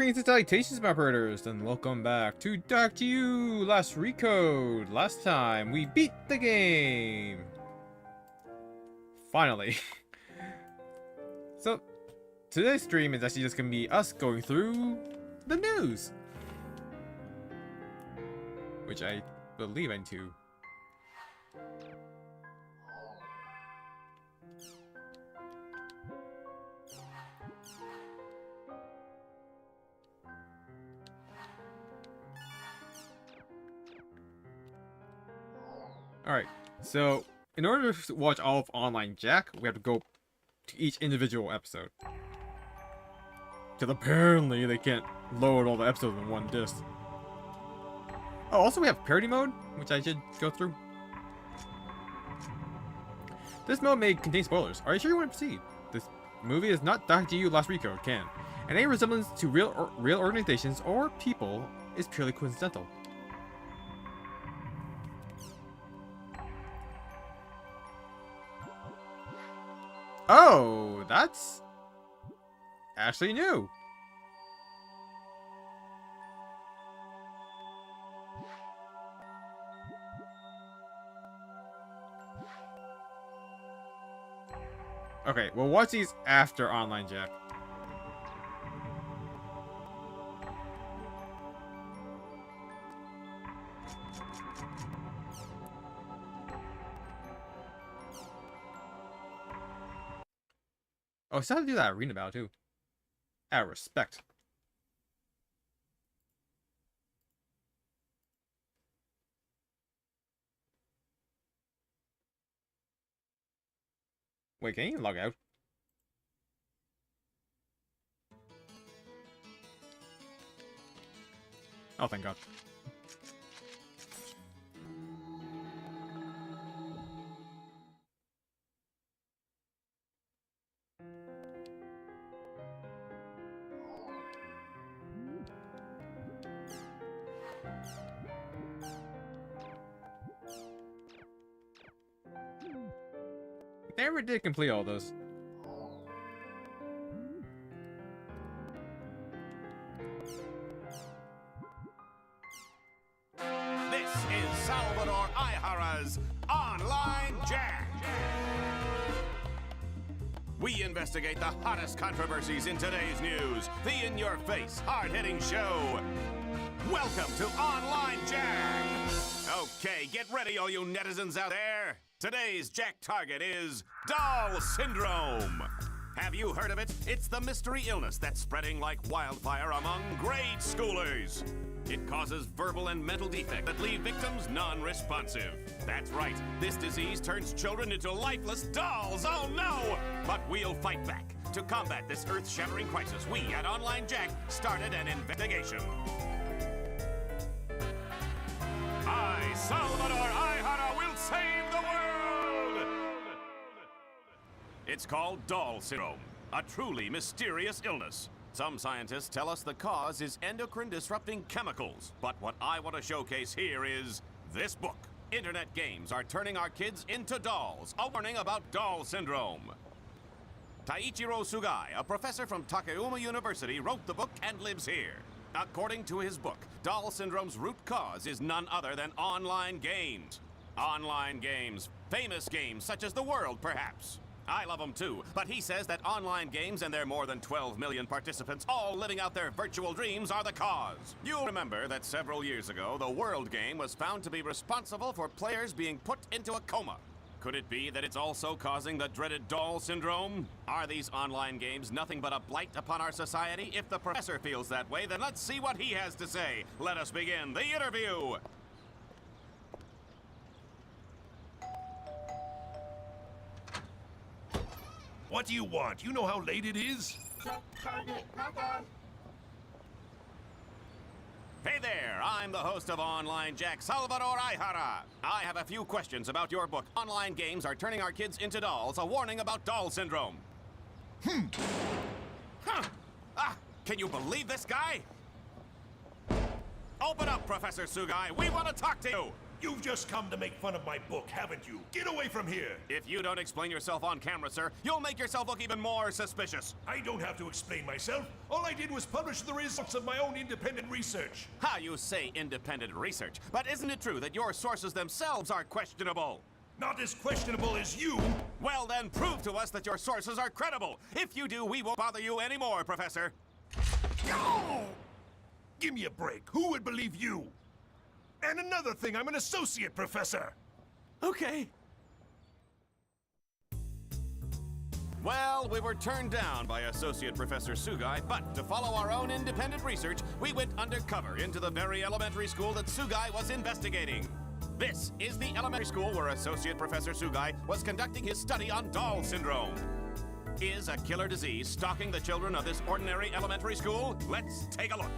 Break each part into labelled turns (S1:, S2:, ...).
S1: Greetings and salutations, my birders, and welcome back to Dark to You! Last Recode! Last time, we beat the game! Finally. So, today's stream is actually just gonna be us going through the news. Which I believe I need to. Alright, so in order to watch all of Online Jack, we have to go to each individual episode. Because apparently they can't load all the episodes in one disc. Oh, also we have parody mode, which I should go through. This mode may contain spoilers. Are you sure you want to proceed? This movie is not Dark to You Last Recode canon, and any resemblance to real organizations or people is purely coincidental. Oh, that's actually new. Okay, we'll watch these after Online Jack. Oh, it's how to do that arena battle too. Out of respect. Wait, can you log out? Oh, thank God. Never did complete all those.
S2: This is Salvador Ihara's Online Jack. We investigate the hottest controversies in today's news. The in-your-face, hard-hitting show. Welcome to Online Jack. Okay, get ready, all you netizens out there. Today's Jack target is Doll Syndrome. Have you heard of it? It's the mystery illness that's spreading like wildfire among grade schoolers. It causes verbal and mental defects that leave victims non-responsive. That's right, this disease turns children into lifeless dolls, oh no! But we'll fight back. To combat this earth-shattering crisis, we at Online Jack started an investigation. I, Salvador Ihara, will save the world! It's called Doll Syndrome, a truly mysterious illness. Some scientists tell us the cause is endocrine-disrupting chemicals, but what I want to showcase here is this book. Internet games are turning our kids into dolls, a warning about Doll Syndrome. Taiichiro Sugai, a professor from Takayama University, wrote the book and lives here. According to his book, Doll Syndrome's root cause is none other than online games. Online games. Famous games such as The World, perhaps. I love them too, but he says that online games and their more than 12 million participants all living out their virtual dreams are the cause. You'll remember that several years ago, the World game was found to be responsible for players being put into a coma. Could it be that it's also causing the dreaded Doll Syndrome? Are these online games nothing but a blight upon our society? If the professor feels that way, then let's see what he has to say. Let us begin the interview.
S3: What do you want? You know how late it is?
S2: Hey there, I'm the host of Online Jack, Salvador Ihara. I have a few questions about your book. Online games are turning our kids into dolls, a warning about Doll Syndrome. Can you believe this guy? Open up, Professor Sugai. We want to talk to you.
S3: You've just come to make fun of my book, haven't you? Get away from here!
S2: If you don't explain yourself on camera, sir, you'll make yourself look even more suspicious.
S3: I don't have to explain myself. All I did was publish the results of my own independent research.
S2: How you say independent research, but isn't it true that your sources themselves are questionable?
S3: Not as questionable as you.
S2: Well then, prove to us that your sources are credible. If you do, we won't bother you anymore, Professor.
S3: Oh! Give me a break. Who would believe you? And another thing, I'm an associate professor.
S2: Okay. Well, we were turned down by Associate Professor Sugai, but to follow our own independent research, we went undercover into the very elementary school that Sugai was investigating. This is the elementary school where Associate Professor Sugai was conducting his study on doll syndrome. Is a killer disease stalking the children of this ordinary elementary school? Let's take a look.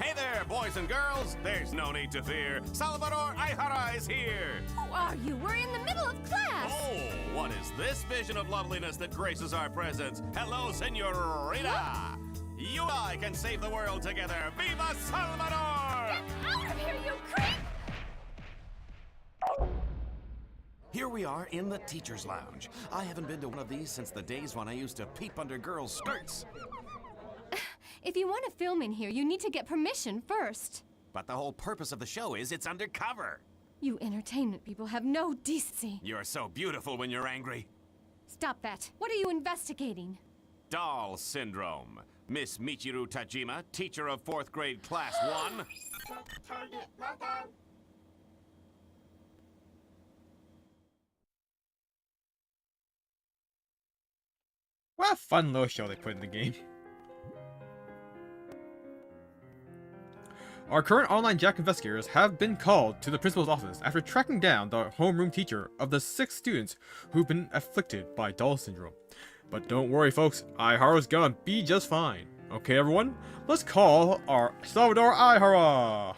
S2: Hey there, boys and girls. There's no need to fear. Salvador Aihara is here.
S4: Who are you? We're in the middle of class.
S2: Oh, what is this vision of loveliness that graces our presence? Hello, Senorita. You and I can save the world together. Viva Salvador!
S4: Get out of here, you creep!
S2: Here we are in the teacher's lounge. I haven't been to one of these since the days when I used to peep under girls' skirts.
S4: If you want to film in here, you need to get permission first.
S2: But the whole purpose of the show is it's undercover.
S4: You entertainment people have no decency.
S2: You're so beautiful when you're angry.
S4: Stop that. What are you investigating?
S2: Doll syndrome. Miss Michiru Tajima, teacher of 4th grade class 1.
S1: What a fun little show they put in the game. Our current online Jack investigators have been called to the principal's office after tracking down the homeroom teacher of the 6 students who've been afflicted by doll syndrome. But don't worry folks, Aihara's gonna be just fine. Okay everyone, let's call our Salvador Aihara!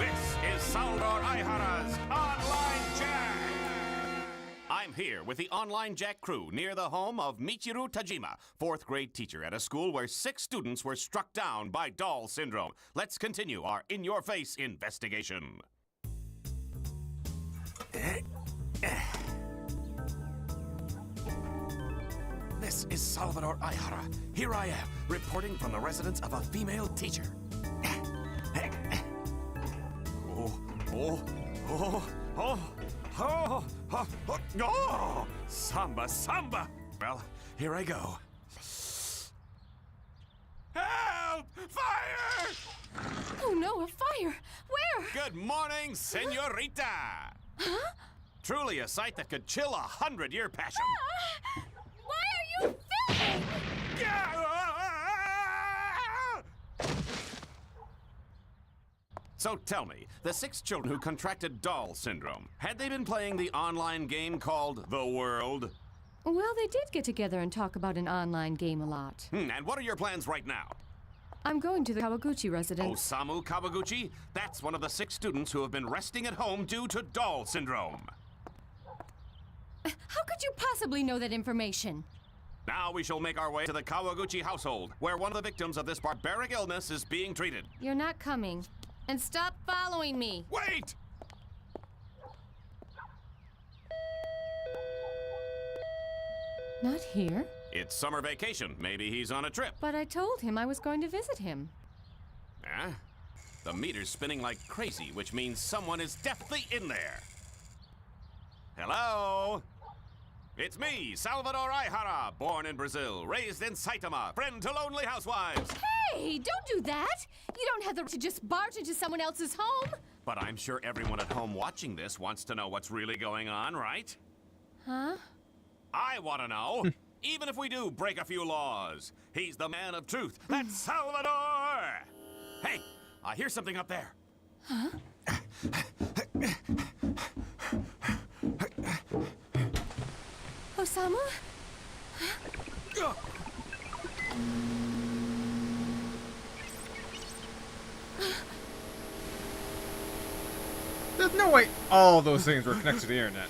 S2: This is Salvador Aihara's Online Jack! I'm here with the Online Jack crew near the home of Michiru Tajima, 4th grade teacher at a school where 6 students were struck down by doll syndrome. Let's continue our in-your-face investigation. This is Salvador Aihara. Here I am, reporting from the residence of a female teacher. Oh, samba, samba. Well, here I go. Help! Fire!
S4: Oh no, a fire! Where?
S2: Good morning, senorita.
S4: Huh?
S2: Truly a sight that could chill 100-year passion.
S4: Ah! Why are you filming?
S2: So tell me, the 6 children who contracted doll syndrome, had they been playing the online game called The World?
S4: Well, they did get together and talk about an online game a lot.
S2: And what are your plans right now?
S4: I'm going to the Kawaguchi residence.
S2: Osamu Kawaguchi? That's one of the 6 students who have been resting at home due to doll syndrome.
S4: How could you possibly know that information?
S2: Now we shall make our way to the Kawaguchi household, where one of the victims of this barbaric illness is being treated.
S4: You're not coming. And stop following me.
S2: Wait!
S4: Not here.
S2: It's summer vacation. Maybe he's on a trip.
S4: But I told him I was going to visit him.
S2: Huh? The meter's spinning like crazy, which means someone is definitely in there. Hello? It's me, Salvador Aihara, born in Brazil, raised in Saitama, friend to lonely housewives.
S4: Hey, don't do that! You don't have the right to just barge into someone else's home!
S2: But I'm sure everyone at home watching this wants to know what's really going on, right?
S4: Huh?
S2: I want to know. Even if we do break a few laws. He's the man of truth. That's Salvador! Hey, I hear something up there.
S4: Huh? Osamu?
S1: There's all those things were connected to the internet.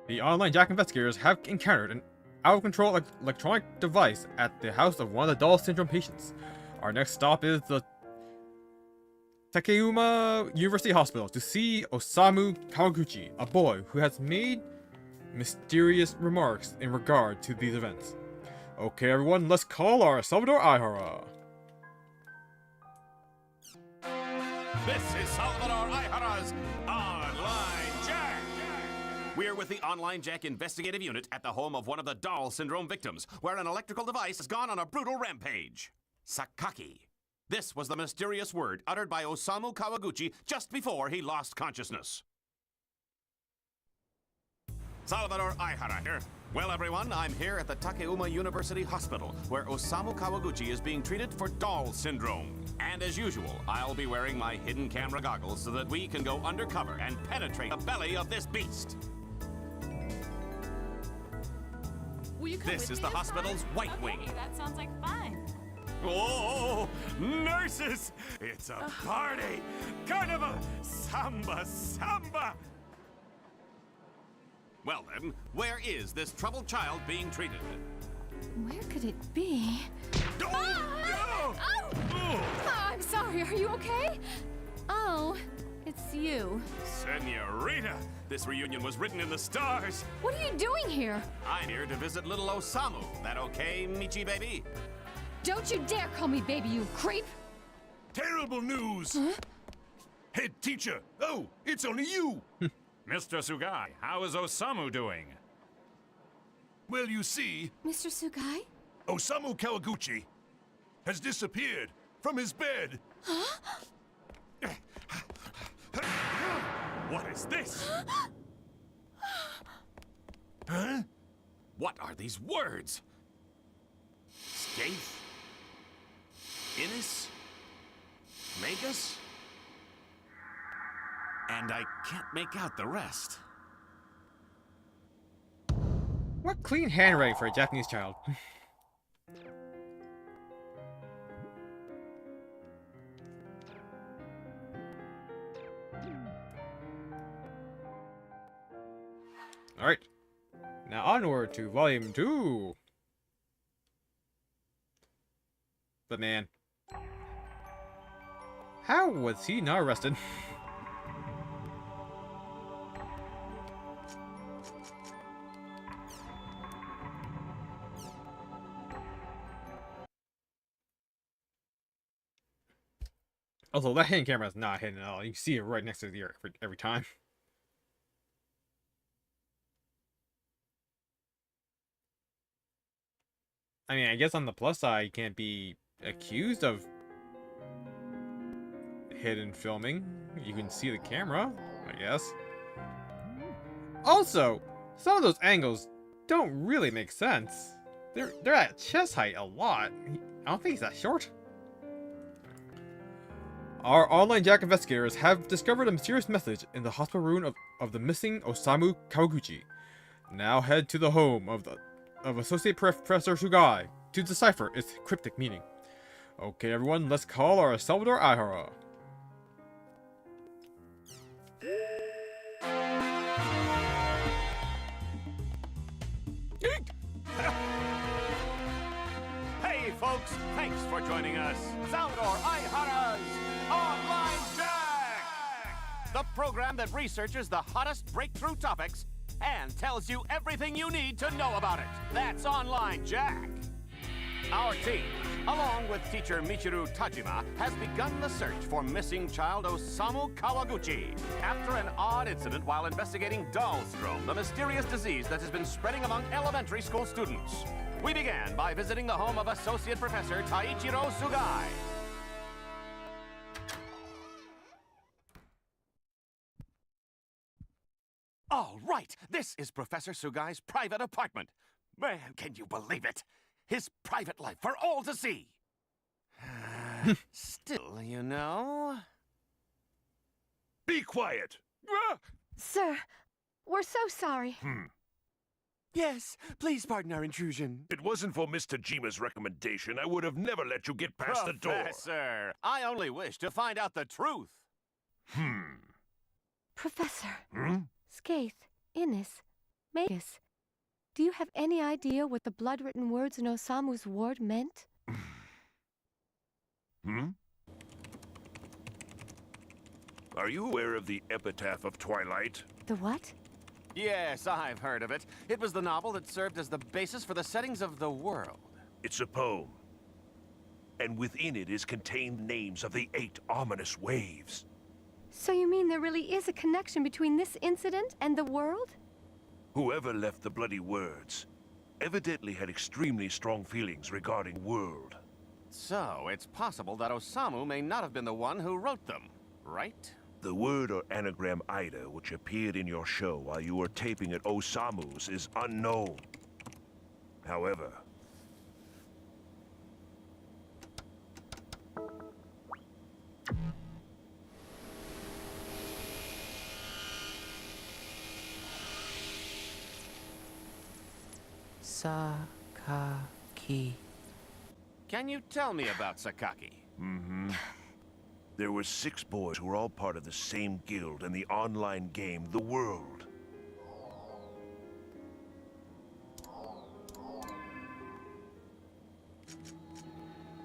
S1: The online Jack investigators have encountered an out-of-control electronic device at the house of one of the Doll Syndrome patients. Our next stop is the Takeuma University Hospital to see Osamu Kawaguchi, a boy who has made mysterious remarks in regard to these events. Okay, everyone, let's call our Salvador Aihara.
S2: This is Salvador Aihara's Online Jack! We're with the Online Jack Investigative Unit at the home of one of the Doll Syndrome victims, where an electrical device has gone on a brutal rampage. Sakaki. This was the mysterious word uttered by Osamu Kawaguchi just before he lost consciousness. Salvador Aihara here. Well, everyone, I'm here at the Takeuma University Hospital, where Osamu Kawaguchi is being treated for Doll Syndrome. And as usual, I'll be wearing my hidden camera goggles so that we can go undercover and penetrate the belly of this beast. This is the hospital's White Wing.
S5: That sounds like fun.
S2: Oh, nurses! It's a party! Carnival! Samba! Samba! Well then, where is this troubled child being treated?
S4: Where could it be?
S2: Oh, no!
S4: Oh, I'm sorry, are you okay? Oh, it's you.
S2: Senorita! This reunion was written in the stars!
S4: What are you doing here?
S2: I'm here to visit little Osamu. That okay, Michi baby?
S4: Don't you dare call me baby, you creep!
S3: Terrible news!
S4: Huh?
S3: Head teacher! Oh, it's only you!
S6: Mr. Sugai, how is Osamu doing?
S3: Well, you see,
S4: Mr. Sugai?
S3: Osamu Kawaguchi has disappeared from his bed.
S2: What is this?
S3: Huh?
S2: What are these words? Scathe? Innis? Magus? And I can't make out the rest.
S1: What clean handwriting for a Japanese child. Alright. Now onward to Volume 2. But man, how was he not arrested? Also, that hidden camera is not hidden at all. You can see it right next to the ear every time. I mean, I guess on the plus side, you can't be accused of hidden filming. You can see the camera, I guess. Also, some of those angles don't really make sense. They're at chest height a lot. I don't think he's that short. Our online Jack investigators have discovered a mysterious message in the hospital room of the missing Osamu Kawaguchi. Now head to the home of Associate Professor Sugai to decipher its cryptic meaning. Okay, everyone, let's call our Salvador Aihara.
S2: Hey, folks, thanks for joining us. Salvador Aihara's Online Jack! The program that researches the hottest breakthrough topics and tells you everything you need to know about it. That's Online Jack. Our team, along with teacher Michiru Tajima, has begun the search for missing child Osamu Kawaguchi after an odd incident while investigating Doll Syndrome, the mysterious disease that has been spreading among elementary school students. We began by visiting the home of Associate Professor Taichiro Sugai. All right, this is Professor Sugai's private apartment. Man, can you believe it? His private life for all to see. Still, you know...
S3: Be quiet!
S4: Sir, we're so sorry.
S2: Yes, please pardon our intrusion.
S3: It wasn't for Mr. Jima's recommendation, I would have never let you get past the door.
S2: Professor, I only wish to find out the truth.
S4: Professor. Skaith, Innis, Magus. Do you have any idea what the blood-written words in Osamu's ward meant?
S3: Are you aware of the epitaph of Twilight?
S4: The what?
S2: Yes, I've heard of it. It was the novel that served as the basis for the settings of the world.
S3: It's a poem. And within it is contained names of the 8 ominous waves.
S4: So you mean there really is a connection between this incident and the world?
S3: Whoever left the bloody words evidently had extremely strong feelings regarding world.
S2: So, it's possible that Osamu may not have been the one who wrote them, right?
S3: The word or anagram Ida, which appeared in your show while you were taping at Osamu's, is unknown. However...
S5: Sakaki.
S2: Can you tell me about Sakaki?
S3: There were 6 boys who were all part of the same guild in the online game, The World.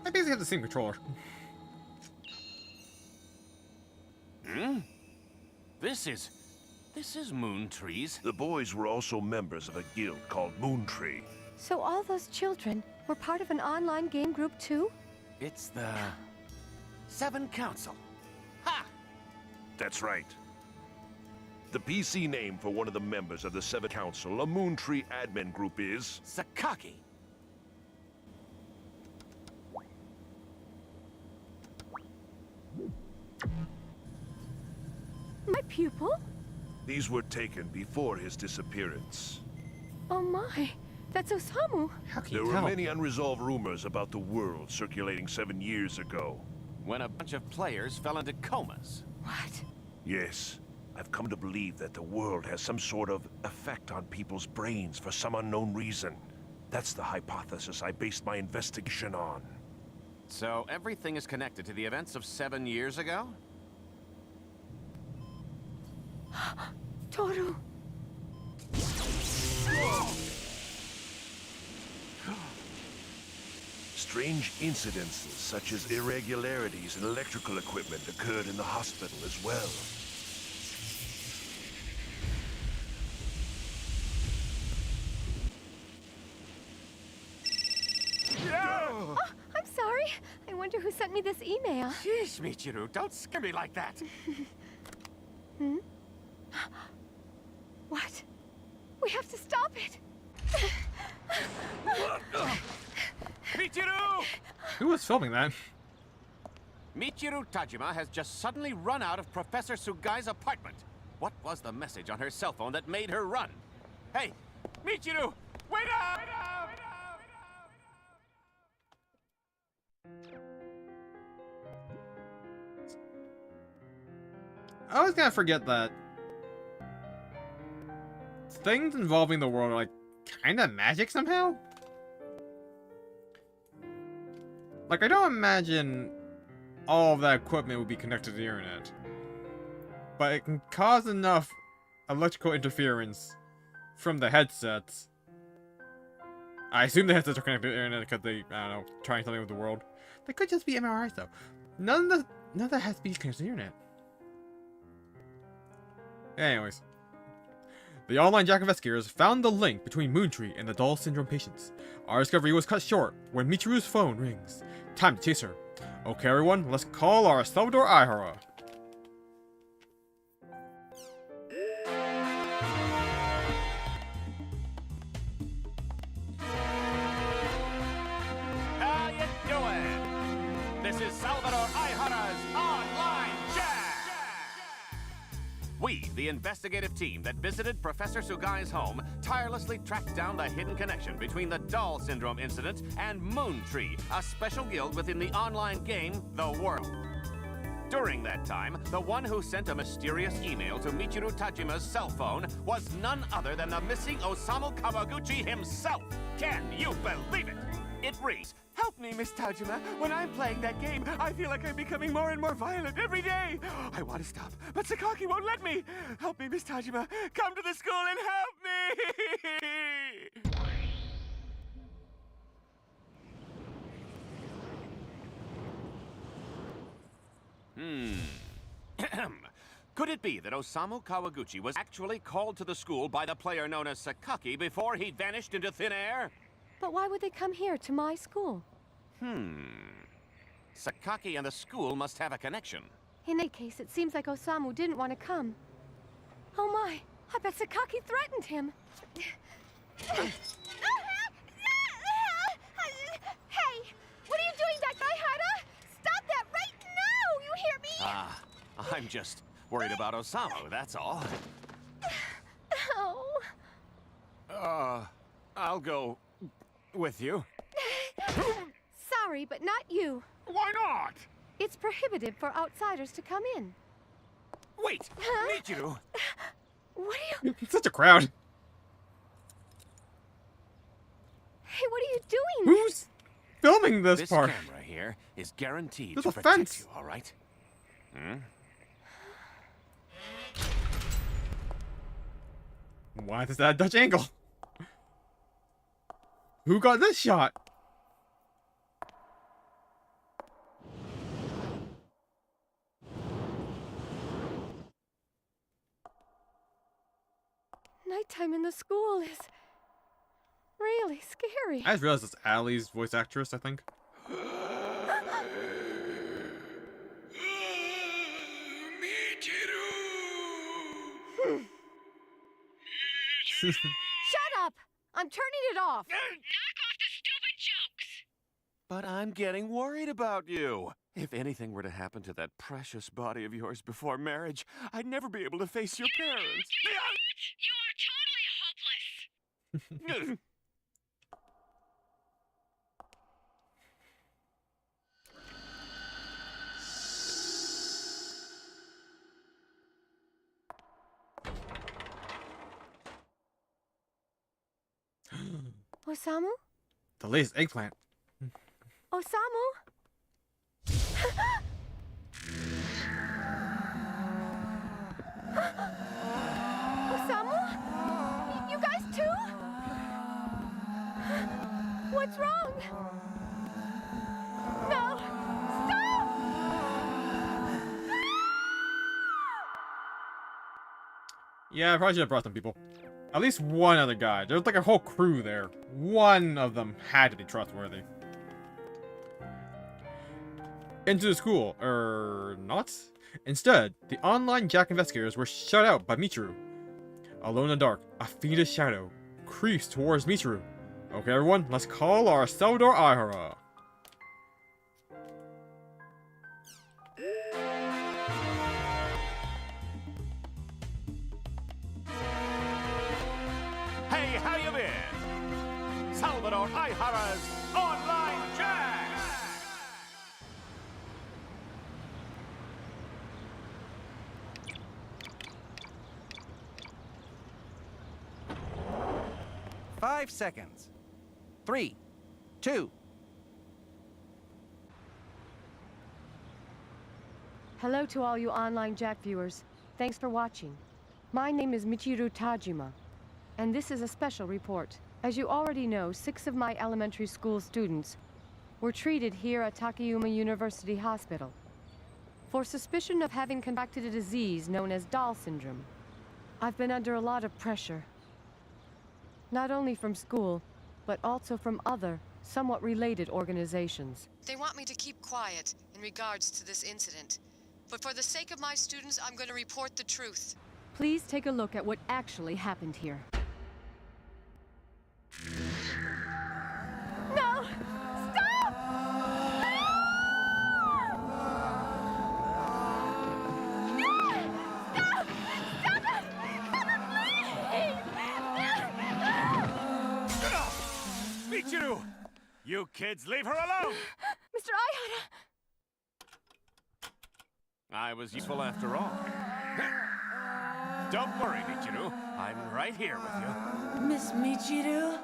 S1: I basically have the same controller.
S2: This is Moon Trees.
S3: The boys were also members of a guild called Moontree.
S4: So all those children were part of an online game group too?
S2: It's the... Seven Council. Ha!
S3: That's right. The PC name for one of the members of the Seven Council, a Moontree admin group, is...
S2: Sakaki.
S4: My pupil?
S3: These were taken before his disappearance.
S4: Oh my, that's Osamu.
S1: How can
S3: There
S1: you
S3: were
S1: tell?
S3: many unresolved rumors about the world circulating 7 years ago.
S2: When a bunch of players fell into comas.
S4: What?
S3: Yes, I've come to believe that the world has some sort of effect on people's brains for some unknown reason. That's the hypothesis I based my investigation on.
S2: So everything is connected to the events of 7 years ago?
S4: Toru.
S3: Strange incidences such as irregularities in electrical equipment occurred in the hospital as well.
S4: Oh, I'm sorry. I wonder who sent me this email.
S2: Jeez, Michiru, don't scare me like that.
S4: What? We have to stop it.
S2: Michiru!
S1: Who was filming that?
S2: Michiru Tajima has just suddenly run out of Professor Sugai's apartment. What was the message on her cell phone that made her run? Hey, Michiru, wait up!
S1: I always gotta forget that things involving the world are like kinda magic somehow. Like, I don't imagine all of that equipment would be connected to the internet. But it can cause enough electrical interference from the headsets. I assume the headsets are connected to the internet because they, I don't know, trying something with the world. They could just be MRIs though. None of that has to be connected to the internet. Anyways. The online Jack investigators found the link between Moontree and the Doll Syndrome patients. Our discovery was cut short when Michiru's phone rings. Time to chase her. Okay everyone, let's call our Salvador Ihara.
S2: How you doing? This is Salvador Ihara's Online Jack! We, the investigative team that visited Professor Sugai's home, tirelessly tracked down the hidden connection between the Doll Syndrome incident and Moon Tree, a special guild within the online game, The World. During that time, the one who sent a mysterious email to Michiru Tajima's cell phone was none other than the missing Osamu Kawaguchi himself. Can you believe it? It reads, "Help me, Miss Tajima. When I'm playing that game, I feel like I'm becoming more and more violent every day. I want to stop, but Sakaki won't let me. Help me, Miss Tajima. Come to the school and help me." Could it be that Osamu Kawaguchi was actually called to the school by the player known as Sakaki before he vanished into thin air?
S4: But why would they come here to my school?
S2: Sakaki and the school must have a connection.
S4: In any case, it seems like Osamu didn't want to come. Oh my, I bet Sakaki threatened him. Hey, what are you doing, Dothack? Stop that right now, you hear me?
S2: I'm just worried about Osamu, that's all.
S4: Oh.
S2: I'll go with you.
S4: Sorry, but not you.
S2: Why not?
S4: It's prohibited for outsiders to come in.
S2: Wait, Michiru.
S4: What are you...
S1: Such a crowd.
S4: Hey, what are you doing?
S1: Who's filming this part?
S2: This camera here is guaranteed
S1: There's
S2: to
S1: a
S2: protect
S1: fence.
S2: you, all right?
S1: Why is that a Dutch angle? Who got this shot?
S4: Nighttime in the school is really scary.
S1: I just realized it's Allie's voice actress, I think.
S4: Shut up! I'm turning it off.
S7: Knock off the stupid jokes!
S2: But I'm getting worried about you. If anything were to happen to that precious body of yours before marriage, I'd never be able to face your parents.
S7: You are totally hopeless!
S4: Osamu?
S1: The latest eggplant.
S4: Osamu? Osamu? You guys too? What's wrong? No! Stop!
S1: Yeah, I probably should have brought some people. At least one other guy. There's like a whole crew there. One of them had to be trustworthy. Into the school, not? Instead, the online Jack investigators were shut out by Michiru. Alone in the dark, a fiendish shadow creeps towards Michiru. Okay, everyone, let's call our Salvador Aihara.
S2: Hey, how you been? Salvador Aihara's Online Jack!
S5: Five seconds. 3, 2.
S4: Hello to all you online Jack viewers. Thanks for watching. My name is Michiru Tajima, and this is a special report. As you already know, 6 of my elementary school students were treated here at Takayuma University Hospital for suspicion of having contracted a disease known as Doll Syndrome. I've been under a lot of pressure, not only from school, but also from other, somewhat related organizations.
S8: They want me to keep quiet in regards to this incident. But for the sake of my students, I'm going to report the truth.
S4: Please take a look at what actually happened here. No! Stop! Stop!
S6: You kids, leave her alone!
S4: Mr. Aihara!
S2: I was useful after all. Don't worry, Michiru. I'm right here with you.
S9: Miss Michiru?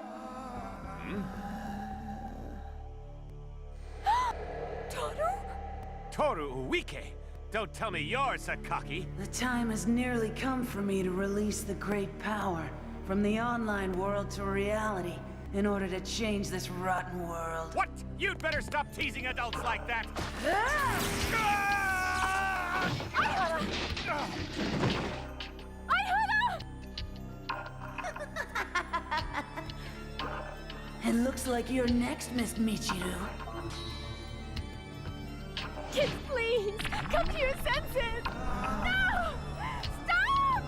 S4: Toru?
S2: Toru Uike! Don't tell me you're Sakaki.
S9: The time has nearly come for me to release the great power from the online world to reality in order to change this rotten world.
S2: What? You'd better stop teasing adults like that!
S9: It looks like you're next, Miss Michiru.
S4: Kids, please! Come to your senses! No! Stop!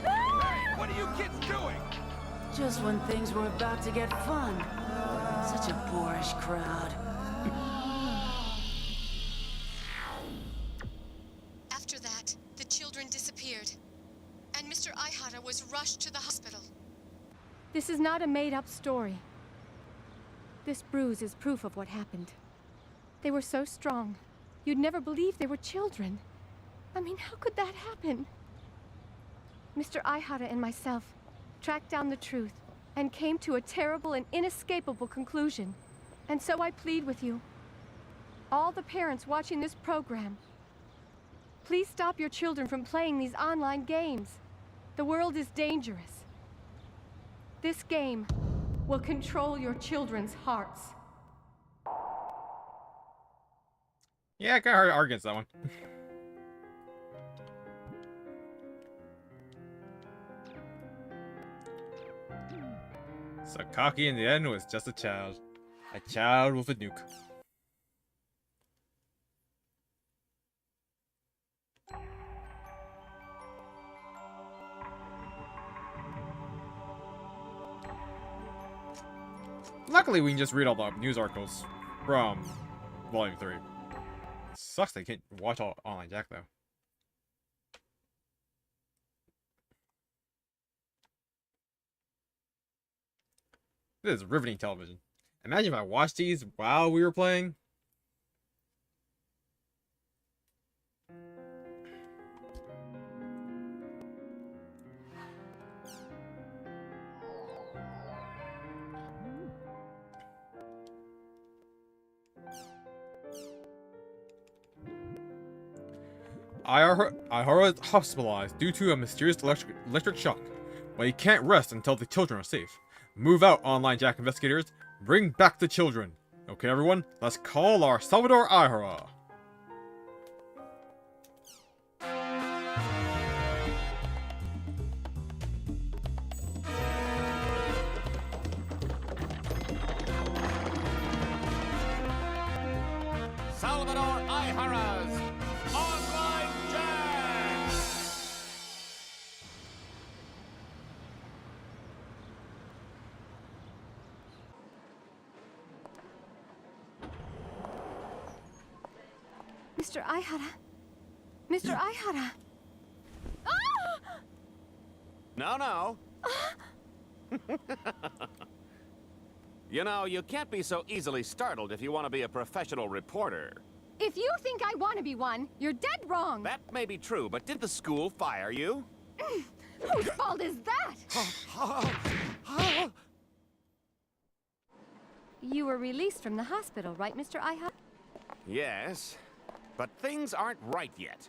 S5: Hey, what are you kids doing?
S9: Just when things were about to get fun. Such a boorish crowd.
S8: After that, the children disappeared, and Mr. Aihara was rushed to the hospital.
S4: This is not a made-up story. This bruise is proof of what happened. They were so strong. You'd never believe they were children. I mean, how could that happen? Mr. Aihara and myself tracked down the truth and came to a terrible and inescapable conclusion. And so I plead with you, all the parents watching this program, please stop your children from playing these online games. The world is dangerous. This game will control your children's hearts.
S1: Yeah, I kinda hard to argue against that one. Sakaki in the end was just a child. A child with a nuke. Luckily, we can just read all the news articles from Volume 3. Sucks they can't watch all Online Jack, though. This is riveting television. Imagine if I watched these while we were playing. Aihara is hospitalized due to a mysterious electric shock, but he can't rest until the children are safe. Move out, Online Jack investigators. Bring back the children. Okay, everyone, let's call our Salvador Aihara.
S2: Salvador Aihara's Online Jack!
S4: Mr. Aihara. Mr. Aihara.
S2: No. You know, you can't be so easily startled if you want to be a professional reporter.
S4: If you think I want to be one, you're dead wrong.
S2: That may be true, but did the school fire you?
S4: Whose fault is that? You were released from the hospital, right, Mr. Aihara?
S2: Yes, but things aren't right yet.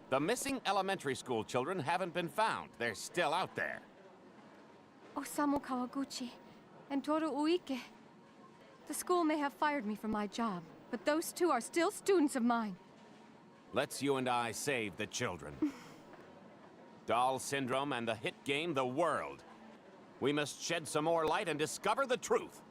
S2: The missing elementary school children haven't been found. They're still out there.
S4: Osamu Kawaguchi and Toru Uike. The school may have fired me from my job, but those two are still students of mine.
S2: Let's you and I save the children. Doll Syndrome and the hit game The World. We must shed some more light and discover the truth.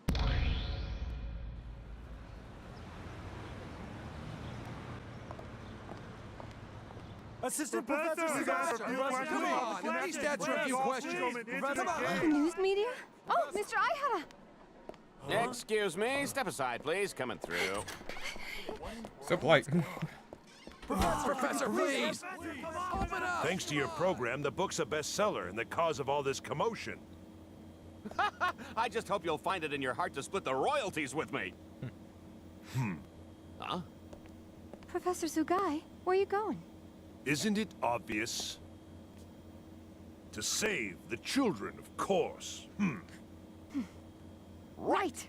S5: Assistant Professor, come on, at least answer a few questions. Come on.
S4: News media? Oh, Mr. Aihara!
S2: Excuse me, step aside, please. Coming through.
S1: So polite.
S5: Professor, please! Open up!
S3: Thanks to your program, the book's a bestseller and the cause of all this commotion.
S2: I just hope you'll find it in your heart to split the royalties with me. Huh?
S4: Professor Sugai, where are you going?
S3: Isn't it obvious? To save the children, of course.
S4: Right!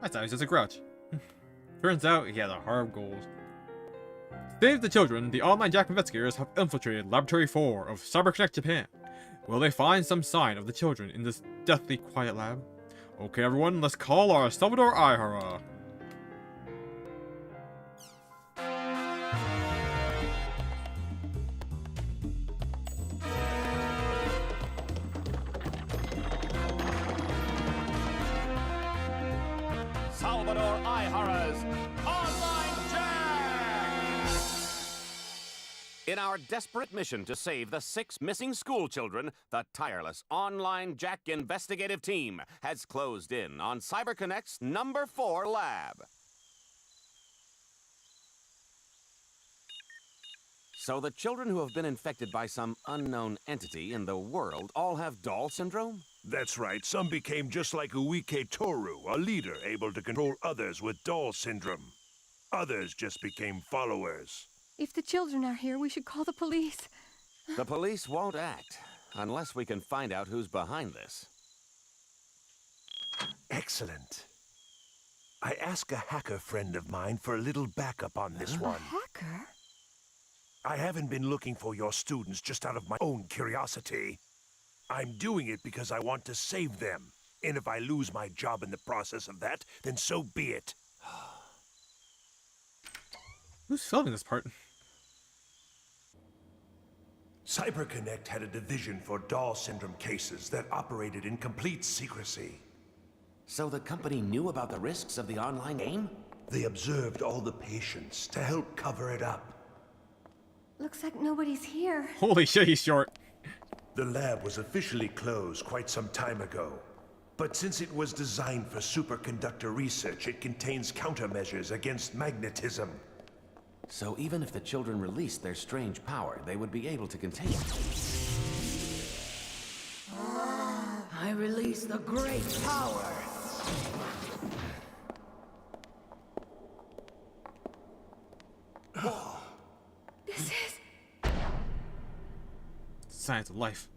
S1: I thought he was just a grouch. Turns out he had a hard goal. To save the children, the online Jack investigators have infiltrated Laboratory 4 of CyberConnect Japan. Will they find some sign of the children in this deathly quiet lab? Okay everyone, let's call our Salvador Aihara.
S2: Salvador Aihara's Online Jack! In our desperate mission to save the 6 missing school children, the tireless Online Jack investigative team has closed in on CyberConnect's number 4 lab. So the children who have been infected by some unknown entity in the world all have doll syndrome?
S3: That's right. Some became just like Uike Toru, a leader able to control others with doll syndrome. Others just became followers.
S4: If the children are here, we should call the police.
S2: The police won't act unless we can find out who's behind this.
S3: Excellent. I asked a hacker friend of mine for a little backup on this one.
S4: Hacker?
S3: I haven't been looking for your students just out of my own curiosity. I'm doing it because I want to save them. And if I lose my job in the process of that, then so be it.
S1: Who's filming this part?
S3: CyberConnect had a division for doll syndrome cases that operated in complete secrecy.
S2: So the company knew about the risks of the online game?
S3: They observed all the patients to help cover it up.
S4: Looks like nobody's here.
S1: Holy shit, he's short.
S3: The lab was officially closed quite some time ago. But since it was designed for superconductor research, it contains countermeasures against magnetism.
S2: So even if the children released their strange power, they would be able to contain it.
S9: I release the great power.
S4: This is...
S1: Science of life.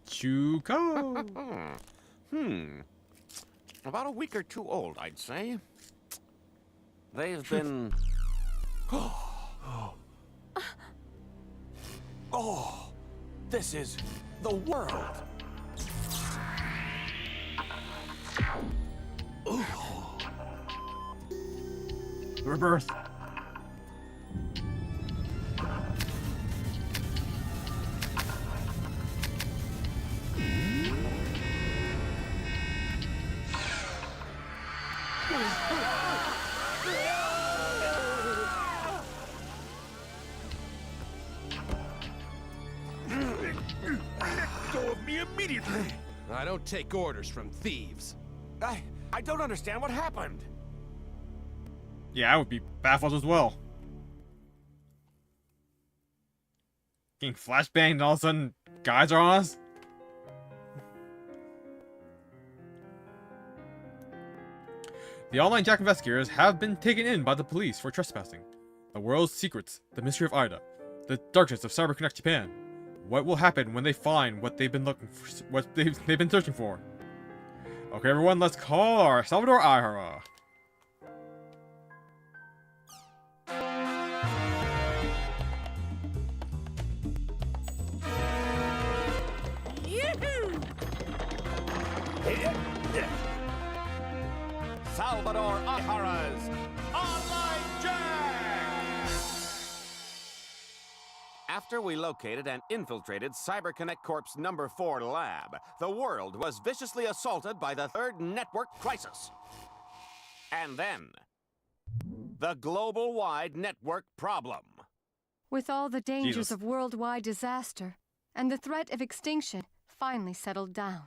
S1: Chuko.
S2: About a week or 2 old, I'd say. They've been... Oh, this is the world.
S1: Rebirth.
S3: Go of me immediately!
S5: I don't take orders from thieves.
S2: I don't understand what happened.
S1: Yeah, I would be baffled as well. Getting flashbanged and all of a sudden guys are on us? The online Jack investigators have been taken in by the police for trespassing. The world's secrets, the mystery of Ida, the darkness of CyberConnect Japan. What will happen when they find what they've been looking for, what they've been searching for? Okay, everyone, let's call our Salvador Aihara.
S2: Salvador Aihara's Online Jack! After we located and infiltrated CyberConnect Corp's number 4 lab, the world was viciously assaulted by the third network crisis. And then, the global-wide network problem.
S4: With all the dangers
S1: Jesus.
S4: of worldwide disaster and the threat of extinction finally settled down.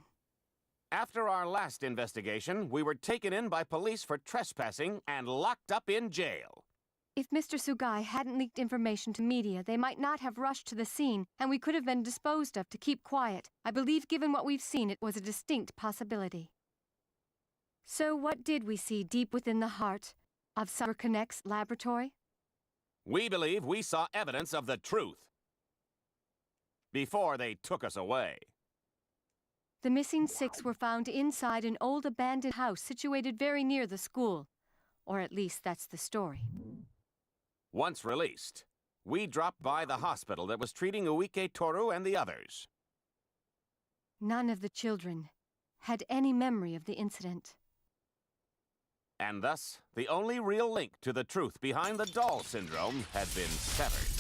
S2: After our last investigation, we were taken in by police for trespassing and locked up in jail.
S4: If Mr. Sugai hadn't leaked information to media, they might not have rushed to the scene, and we could have been disposed of to keep quiet. I believe given what we've seen, it was a distinct possibility. So what did we see deep within the heart of CyberConnect's laboratory?
S2: We believe we saw evidence of the truth before they took us away.
S4: The missing 6 were found inside an old abandoned house situated very near the school. Or at least that's the story.
S2: Once released, we dropped by the hospital that was treating Uike Toru and the others.
S4: None of the children had any memory of the incident.
S2: And thus, the only real link to the truth behind the doll syndrome had been severed.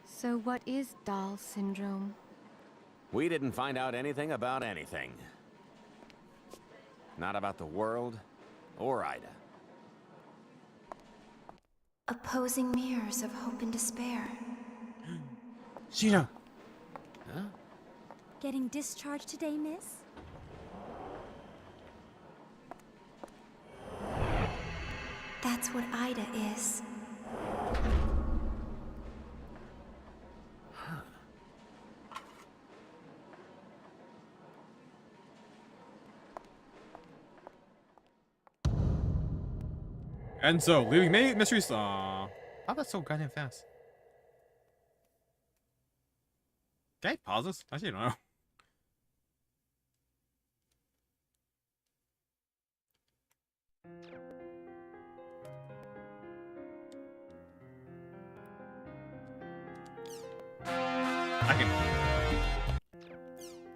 S4: So what is doll syndrome?
S2: We didn't find out anything about anything. Not about the world or Ida.
S10: Opposing mirrors of hope and despair.
S1: Sheena!
S2: Huh?
S10: Getting discharged today, miss? That's what Ida is.
S1: And so, leaving many mysteries. How that's so goddamn fast? Can I pause this? Actually, I don't know.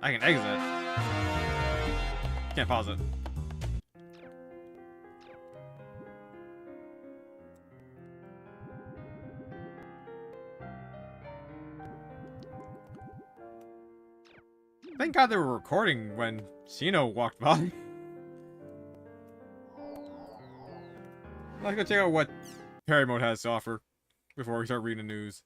S1: I can exit. Can't pause it. Thank God they were recording when Shino walked by. Let's go check out what Perry Mode has to offer before we start reading the news.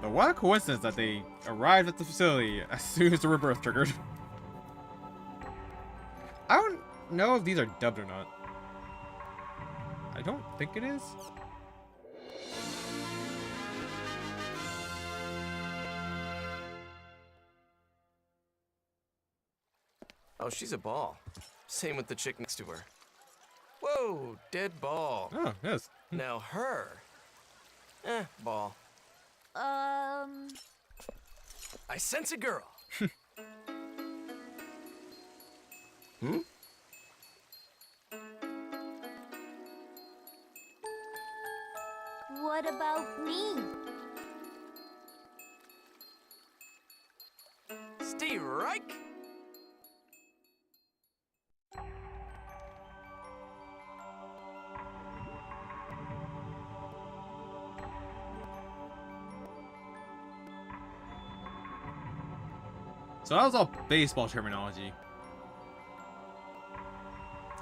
S1: But what a coincidence that they arrived at the facility as soon as the rebirth triggered. I don't know if these are dubbed or not. I don't think it is.
S5: Oh, she's a ball. Same with the chick next to her. Whoa, dead ball.
S1: Oh, yes.
S5: Now her. Ball. I sense a girl. Hmm?
S10: What about me?
S5: Stay right.
S1: So that was all baseball terminology.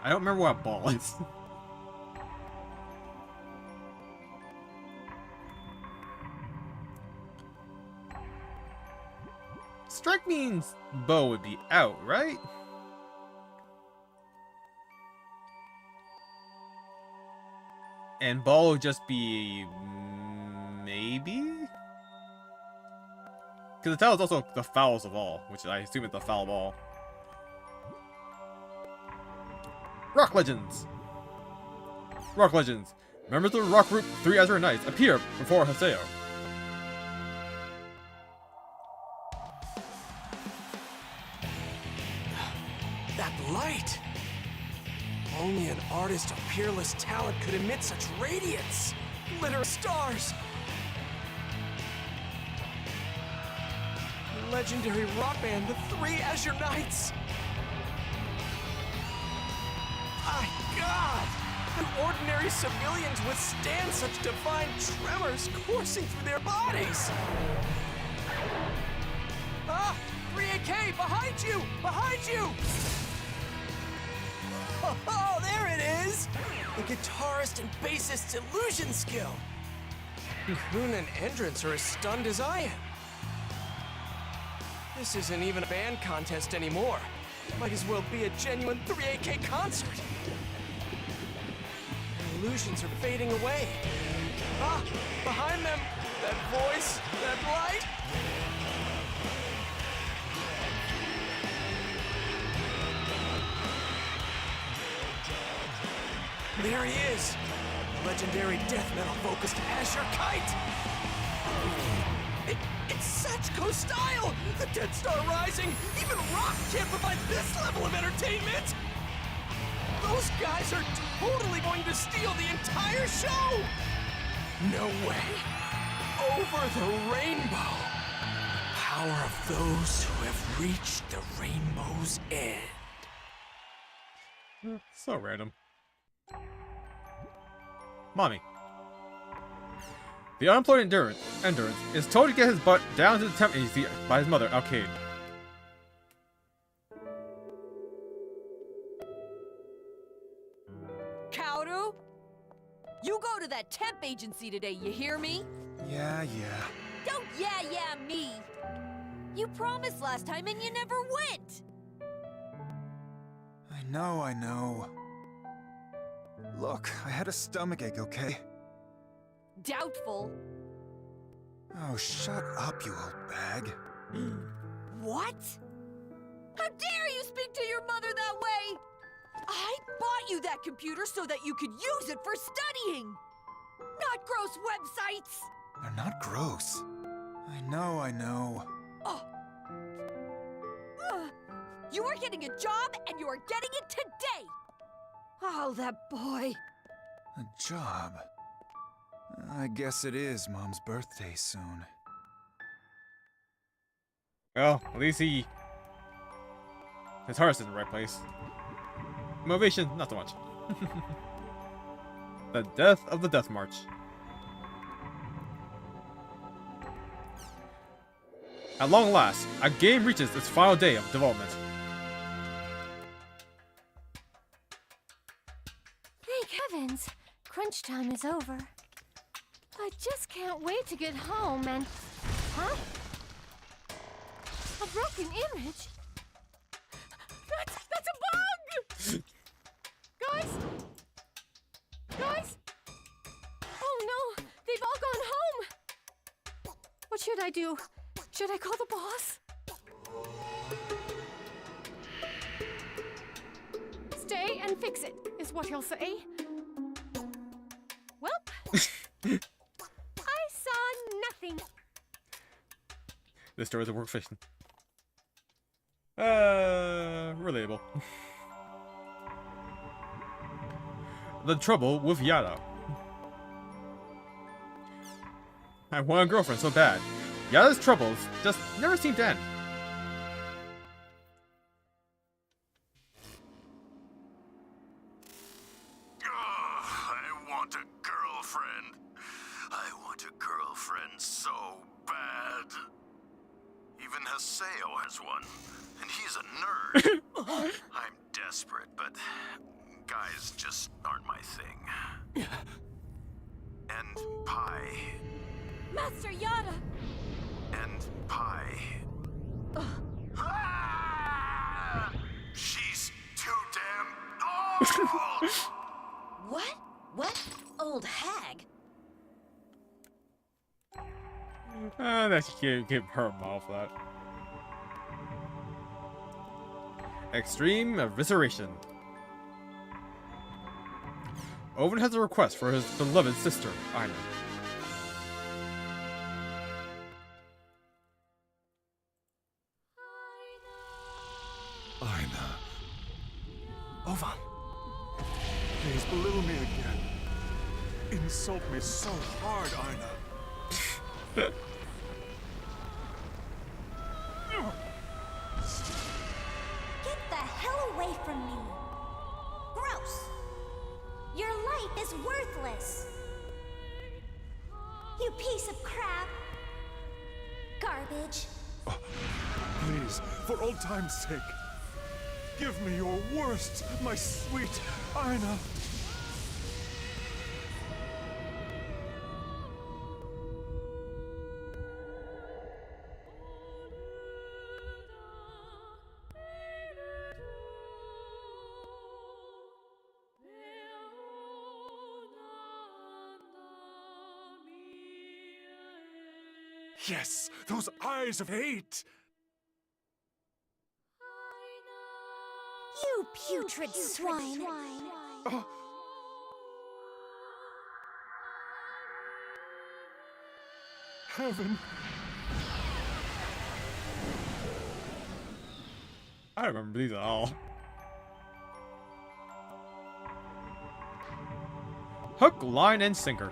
S1: I don't remember what ball is. Strike means bow would be out, right? And ball would just be maybe? Because the tail is also the fouls of all, which I assume is the foul ball. Rock Legends! Rock Legends. Members of the Rock Group 3 Azure Knights appear before Haseo.
S5: That light! Only an artist of peerless talent could emit such radiance! Glitter stars! The legendary rock band, the 3 Azure Knights! My God! How ordinary civilians withstand such divine tremors coursing through their bodies? Ah! 3AK! Behind you! Behind you! Oh, there it is! The guitarist and bassist's illusion skill. Kuhn and Endrance are as stunned as I am. This isn't even a band contest anymore. Might as well be a genuine 3AK concert. The illusions are fading away. Ah, behind them, that voice, that light. There he is, legendary death metal vocalist Asher Kite. It's Sachko style! The Dead Star Rising! Even rock can't provide this level of entertainment! Those guys are totally going to steal the entire show! No way! Over the rainbow! Power of those who have reached the rainbow's end.
S1: So random. Mommy. The unemployed Endurance is told to get his butt down to the temp agency by his mother, Alcade.
S11: Kaoru? You go to that temp agency today, you hear me?
S12: Yeah.
S11: Don't yeah me! You promised last time and you never went!
S12: I know. Look, I had a stomachache, okay?
S11: Doubtful.
S12: Oh, shut up, you old bag.
S11: What? How dare you speak to your mother that way? I bought you that computer so that you could use it for studying! Not gross websites!
S12: They're not gross. I know.
S11: Oh. You are getting a job, and you are getting it today! Oh, that boy.
S12: A job? I guess it is Mom's birthday soon.
S1: Well, at least his heart's in the right place. Motivation, not so much. The death of the Death March. At long last, a game reaches its final day of development.
S4: Thank heavens! Crunch time is over. I just can't wait to get home and... Huh? A broken image? That's a bug! Guys? Oh no! They've all gone home! What should I do? Should I call the boss? Stay and fix it, is what he'll say. Welp. I saw nothing.
S1: This story is a work fiction. Relatable. The trouble with Yada. I want a girlfriend so bad. Yada's troubles just never seem to end.
S3: I want a girlfriend. I want a girlfriend so bad. Even Haseo has one, and he's a nerd. I'm desperate, but guys just aren't my thing. And Pi.
S11: Master Yada!
S3: And Pi. Ah! She's too damn old!
S11: What? Old hag?
S1: That should give her a mouth for that. Extreme evisceration. Owen has a request for his beloved sister, Aina.
S12: Aina. Ovan. Please belittle me again. Insult me so hard, Aina.
S10: Get the hell away from me! Gross! Your life is worthless! You piece of crap! Garbage!
S12: Please, for old time's sake. Give me your worst, my sweet Aina. Yes, those eyes of hate!
S10: You putrid swine!
S12: Oh. Heaven.
S1: I don't remember these at all. Hook, line, and sinker.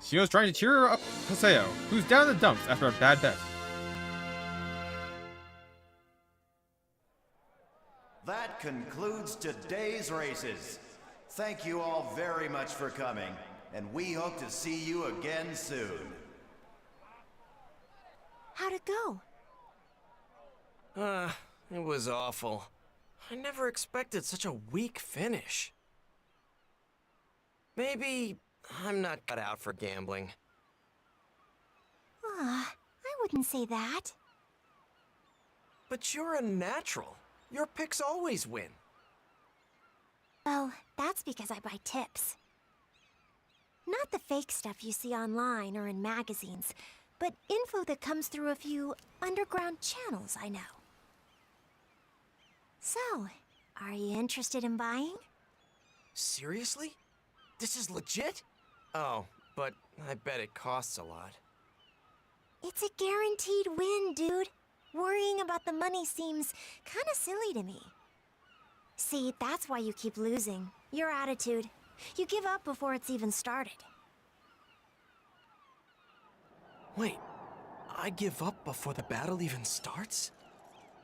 S1: Shino's trying to cheer up Haseo, who's down in the dumps after a bad bet.
S13: That concludes today's races. Thank you all very much for coming, and we hope to see you again soon.
S10: How'd it go?
S5: It was awful. I never expected such a weak finish. Maybe I'm not cut out for gambling.
S10: I wouldn't say that.
S5: But you're a natural. Your picks always win.
S10: Well, that's because I buy tips. Not the fake stuff you see online or in magazines, but info that comes through a few underground channels I know. So, are you interested in buying?
S5: Seriously? This is legit? Oh, but I bet it costs a lot.
S10: It's a guaranteed win, dude. Worrying about the money seems kinda silly to me. See, that's why you keep losing. Your attitude. You give up before it's even started.
S5: Wait, I give up before the battle even starts?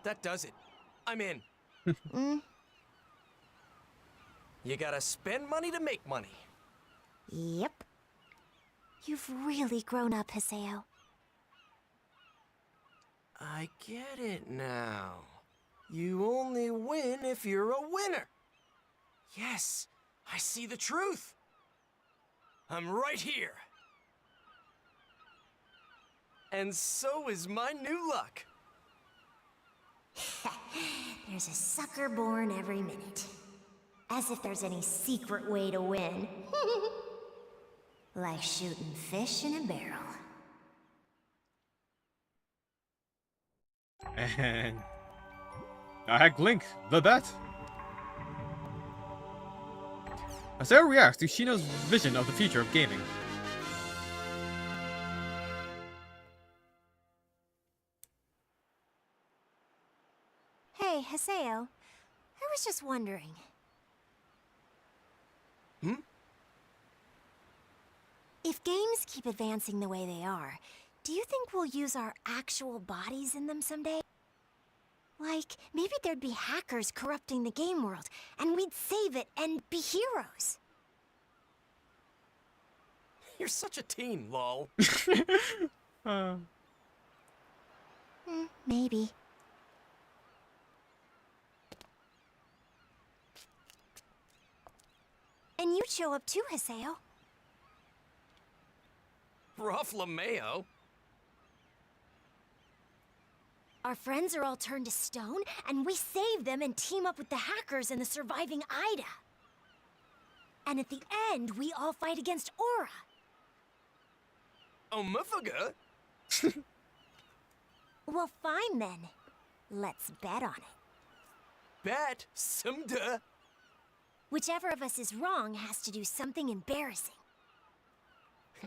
S5: That does it. I'm in. You gotta spend money to make money.
S10: Yep. You've really grown up, Haseo.
S5: I get it now. You only win if you're a winner. Yes, I see the truth. I'm right here. And so is my new luck.
S10: There's a sucker born every minute. As if there's any secret way to win. Like shooting fish in a barrel.
S1: And dothack Link, the bet. Haseo reacts to Shino's vision of the future of gaming.
S10: Hey, Haseo. I was just wondering. If games keep advancing the way they are, do you think we'll use our actual bodies in them someday? Like, maybe there'd be hackers corrupting the game world, and we'd save it and be heroes.
S5: You're such a teen, lol.
S10: Maybe. And you'd show up too, Haseo.
S5: Rough LeMayo.
S10: Our friends are all turned to stone, and we save them and team up with the hackers and the surviving Ida. And at the end, we all fight against Aura.
S5: Omufaga?
S10: Well, fine then. Let's bet on it.
S5: Bet? Some duh.
S10: Whichever of us is wrong has to do something embarrassing.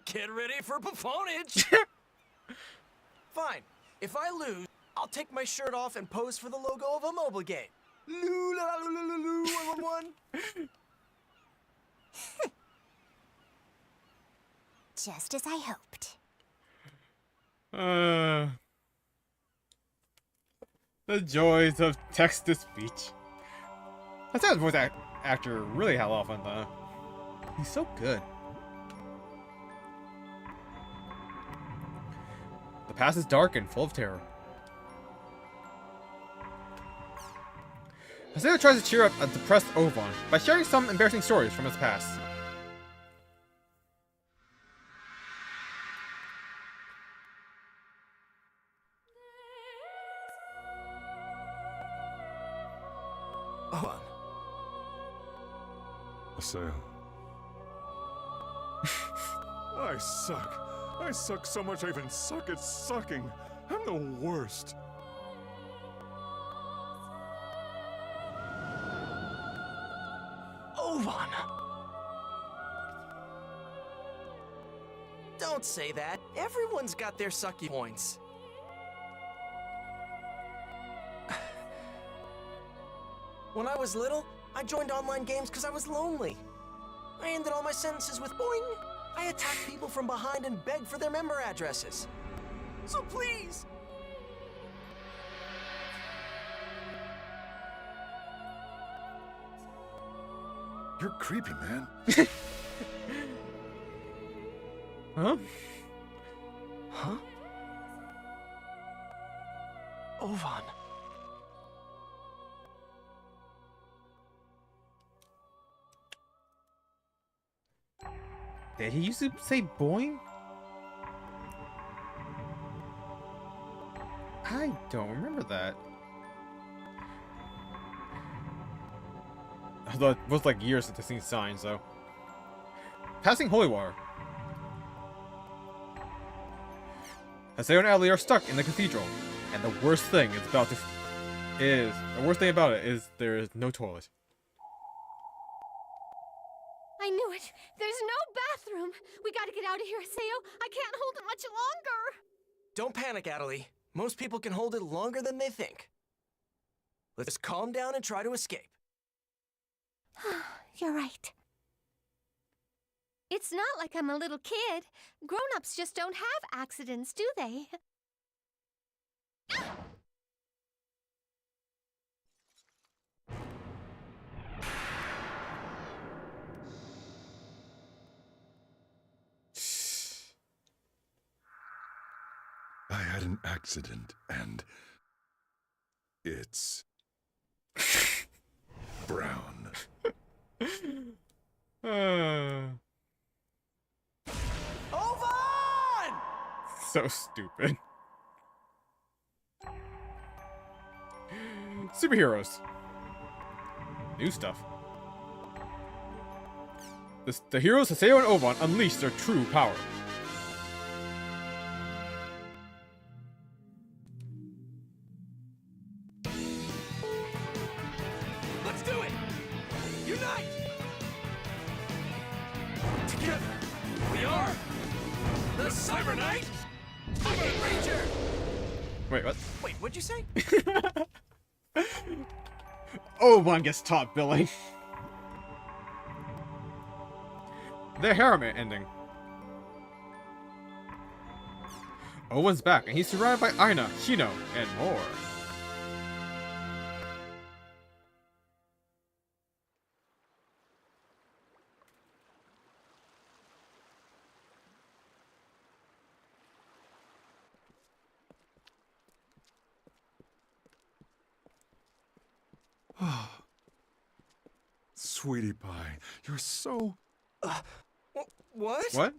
S5: Get ready for performance. Fine. If I lose, I'll take my shirt off and pose for the logo of a mobile game. Loo 111.
S10: Just as I hoped.
S1: The joys of text-to-speech. Haseo's voice actor really had a lot of fun though. He's so good. The past is dark and full of terror. Haseo tries to cheer up a depressed Ovan by sharing some embarrassing stories from his past.
S5: Ovan.
S12: Haseo. I suck. I suck so much I even suck at sucking. I'm the worst.
S5: Ovan! Don't say that. Everyone's got their sucky points. When I was little, I joined online games because I was lonely. I ended all my sentences with boing. I attacked people from behind and begged for their member addresses. So please!
S12: You're creepy, man.
S1: Huh?
S5: Huh? Ovan.
S1: Did he used to say boing? I don't remember that. Although it was like years since I've seen signs, though. Passing holy water. Haseo and Adley are stuck in the cathedral, and the worst thing about it is there is no toilet.
S11: I knew it. There's no bathroom. We gotta get out of here, Haseo. I can't hold it much longer.
S5: Don't panic, Adley. Most people can hold it longer than they think. Let's calm down and try to escape.
S10: You're right.
S11: It's not like I'm a little kid. Grown-ups just don't have accidents, do they?
S12: I had an accident, and it's brown.
S5: Ovan!
S1: So stupid. Superheroes. New stuff. The heroes Haseo and Ovan unleash their true power.
S5: Let's do it! Unite! Together, we are the Cyber Knight Fucking Ranger!
S1: Wait, what?
S5: Wait, what'd you say?
S1: Ovan gets top billing. The harem ending. Owen's back, and he's surrounded by Aina, Shino, and more.
S12: Sweetie pie, you're so...
S5: What?
S1: What?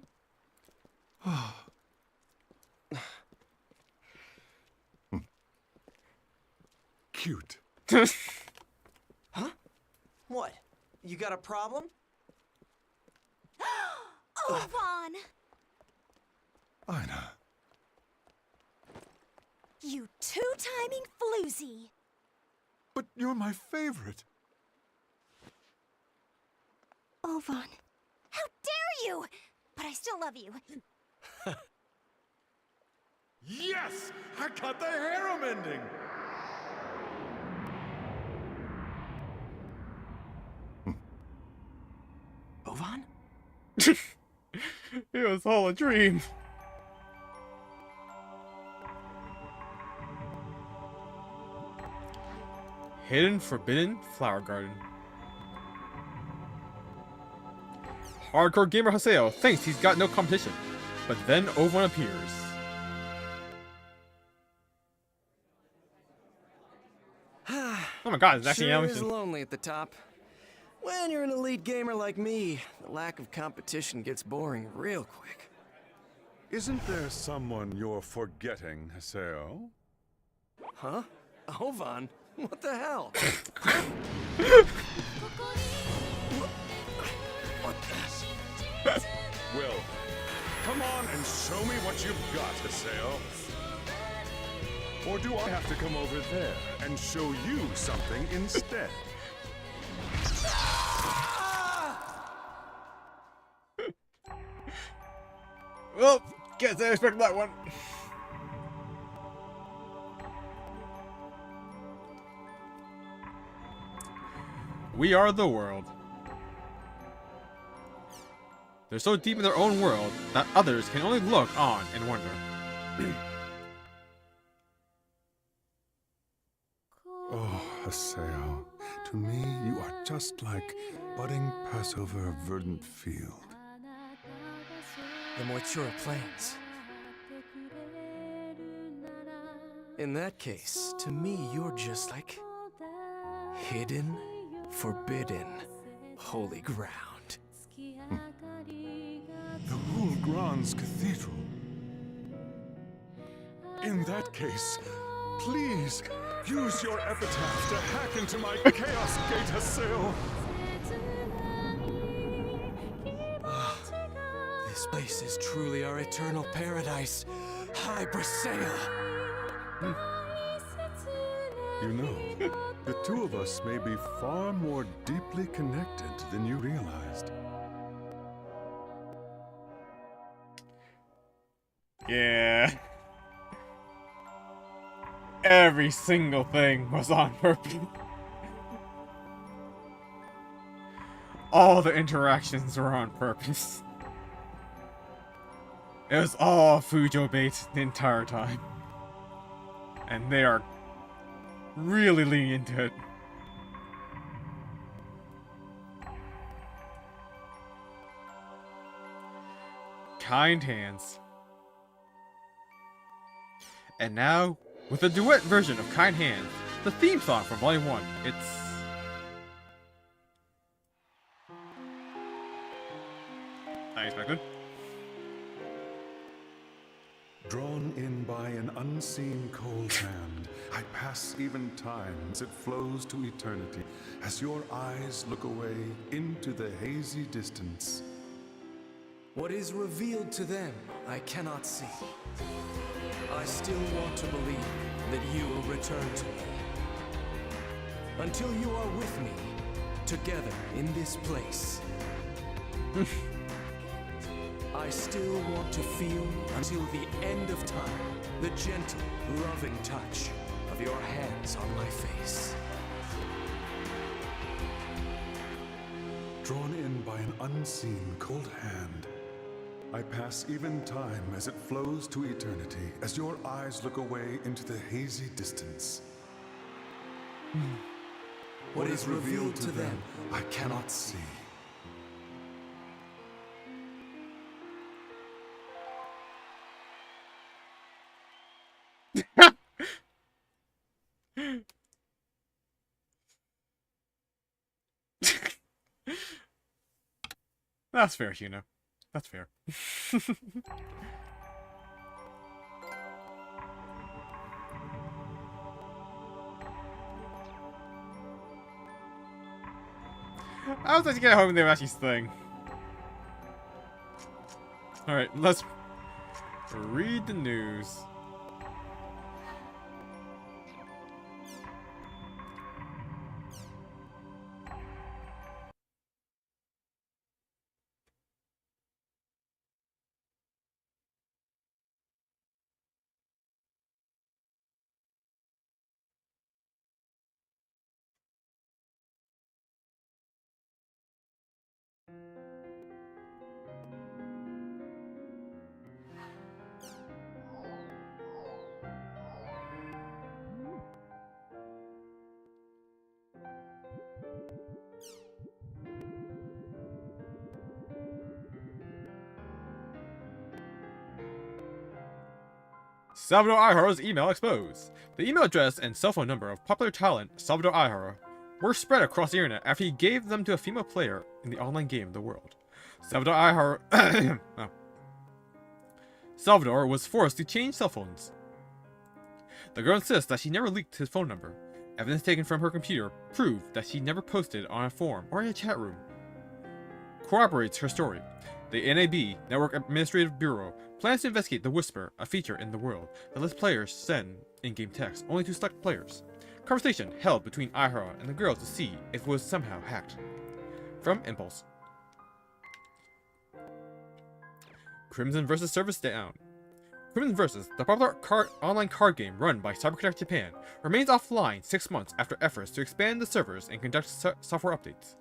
S12: Cute.
S5: Huh? What? You got a problem?
S10: Ovan!
S12: Aina.
S10: You two-timing floozy.
S12: But you're my favorite.
S10: Ovan, how dare you! But I still love you.
S12: Yes! I got the harem ending!
S5: Ovan?
S1: It was all a dream. Hidden Forbidden Flower Garden. Hardcore gamer Haseo thinks he's got no competition, but then Ovan appears. Oh my god, it's actually
S5: Sure is
S1: Ellington.
S5: lonely at the top. When you're an elite gamer like me, the lack of competition gets boring real quick.
S12: Isn't there someone you're forgetting, Haseo?
S5: Huh? Ovan? What the hell? What the?
S12: Well, come on and show me what you've got, Haseo. Or do I have to come over there and show you something instead?
S1: Well, guess I expect that one. We are the world. They're so deep in their own world that others can only look on and wonder.
S12: Oh, Haseo, to me you are just like budding Passover verdant field.
S5: The mature plains. In that case, to me you're just like hidden, forbidden, holy ground.
S12: The Rule Grand's Cathedral. In that case, please use your epitaph to hack into my Chaos Gate, Haseo.
S5: This place is truly our eternal paradise. Hi, Briseil.
S12: You know, the two of us may be far more deeply connected than you realized.
S1: Yeah. Every single thing was on purpose. All the interactions were on purpose. It was all Fujo bait the entire time. And they are really leaning into it. Kind Hands. And now, with a duet version of Kind Hands, the theme song from Volume 1. It's... unexpected.
S12: Drawn in by an unseen cold hand, I pass even time as it flows to eternity, as your eyes look away into the hazy distance.
S5: What is revealed to them, I cannot see. I still want to believe that you will return to me. Until you are with me, together in this place. I still want to feel, until the end of time, the gentle, loving touch of your hands on my face.
S12: Drawn in by an unseen cold hand, I pass even time as it flows to eternity, as your eyes look away into the hazy distance.
S5: What is revealed to them,
S12: I cannot see.
S1: That's fair, Hino. That's fair. I was like to get home and they were actually staying. Alright, let's read the news. Salvador Ihara's email exposed. The email address and cell phone number of popular talent Salvador Ihara were spread across the internet after he gave them to a female player in the online game The World. Salvador Ihara Salvador was forced to change cell phones. The girl insists that she never leaked his phone number. Evidence taken from her computer proved that she never posted on a forum or in a chat room. Corroborates her story. The NAB, Network Administrative Bureau, plans to investigate the Whisper, a feature in The World that lets players send in-game text only to select players. Conversation held between Ihara and the girl to see if it was somehow hacked. From Impulse. Crimson vs. Service Down. Crimson vs., the popular online card game run by CyberConnect Japan, remains offline 6 months after efforts to expand the servers and conduct software updates.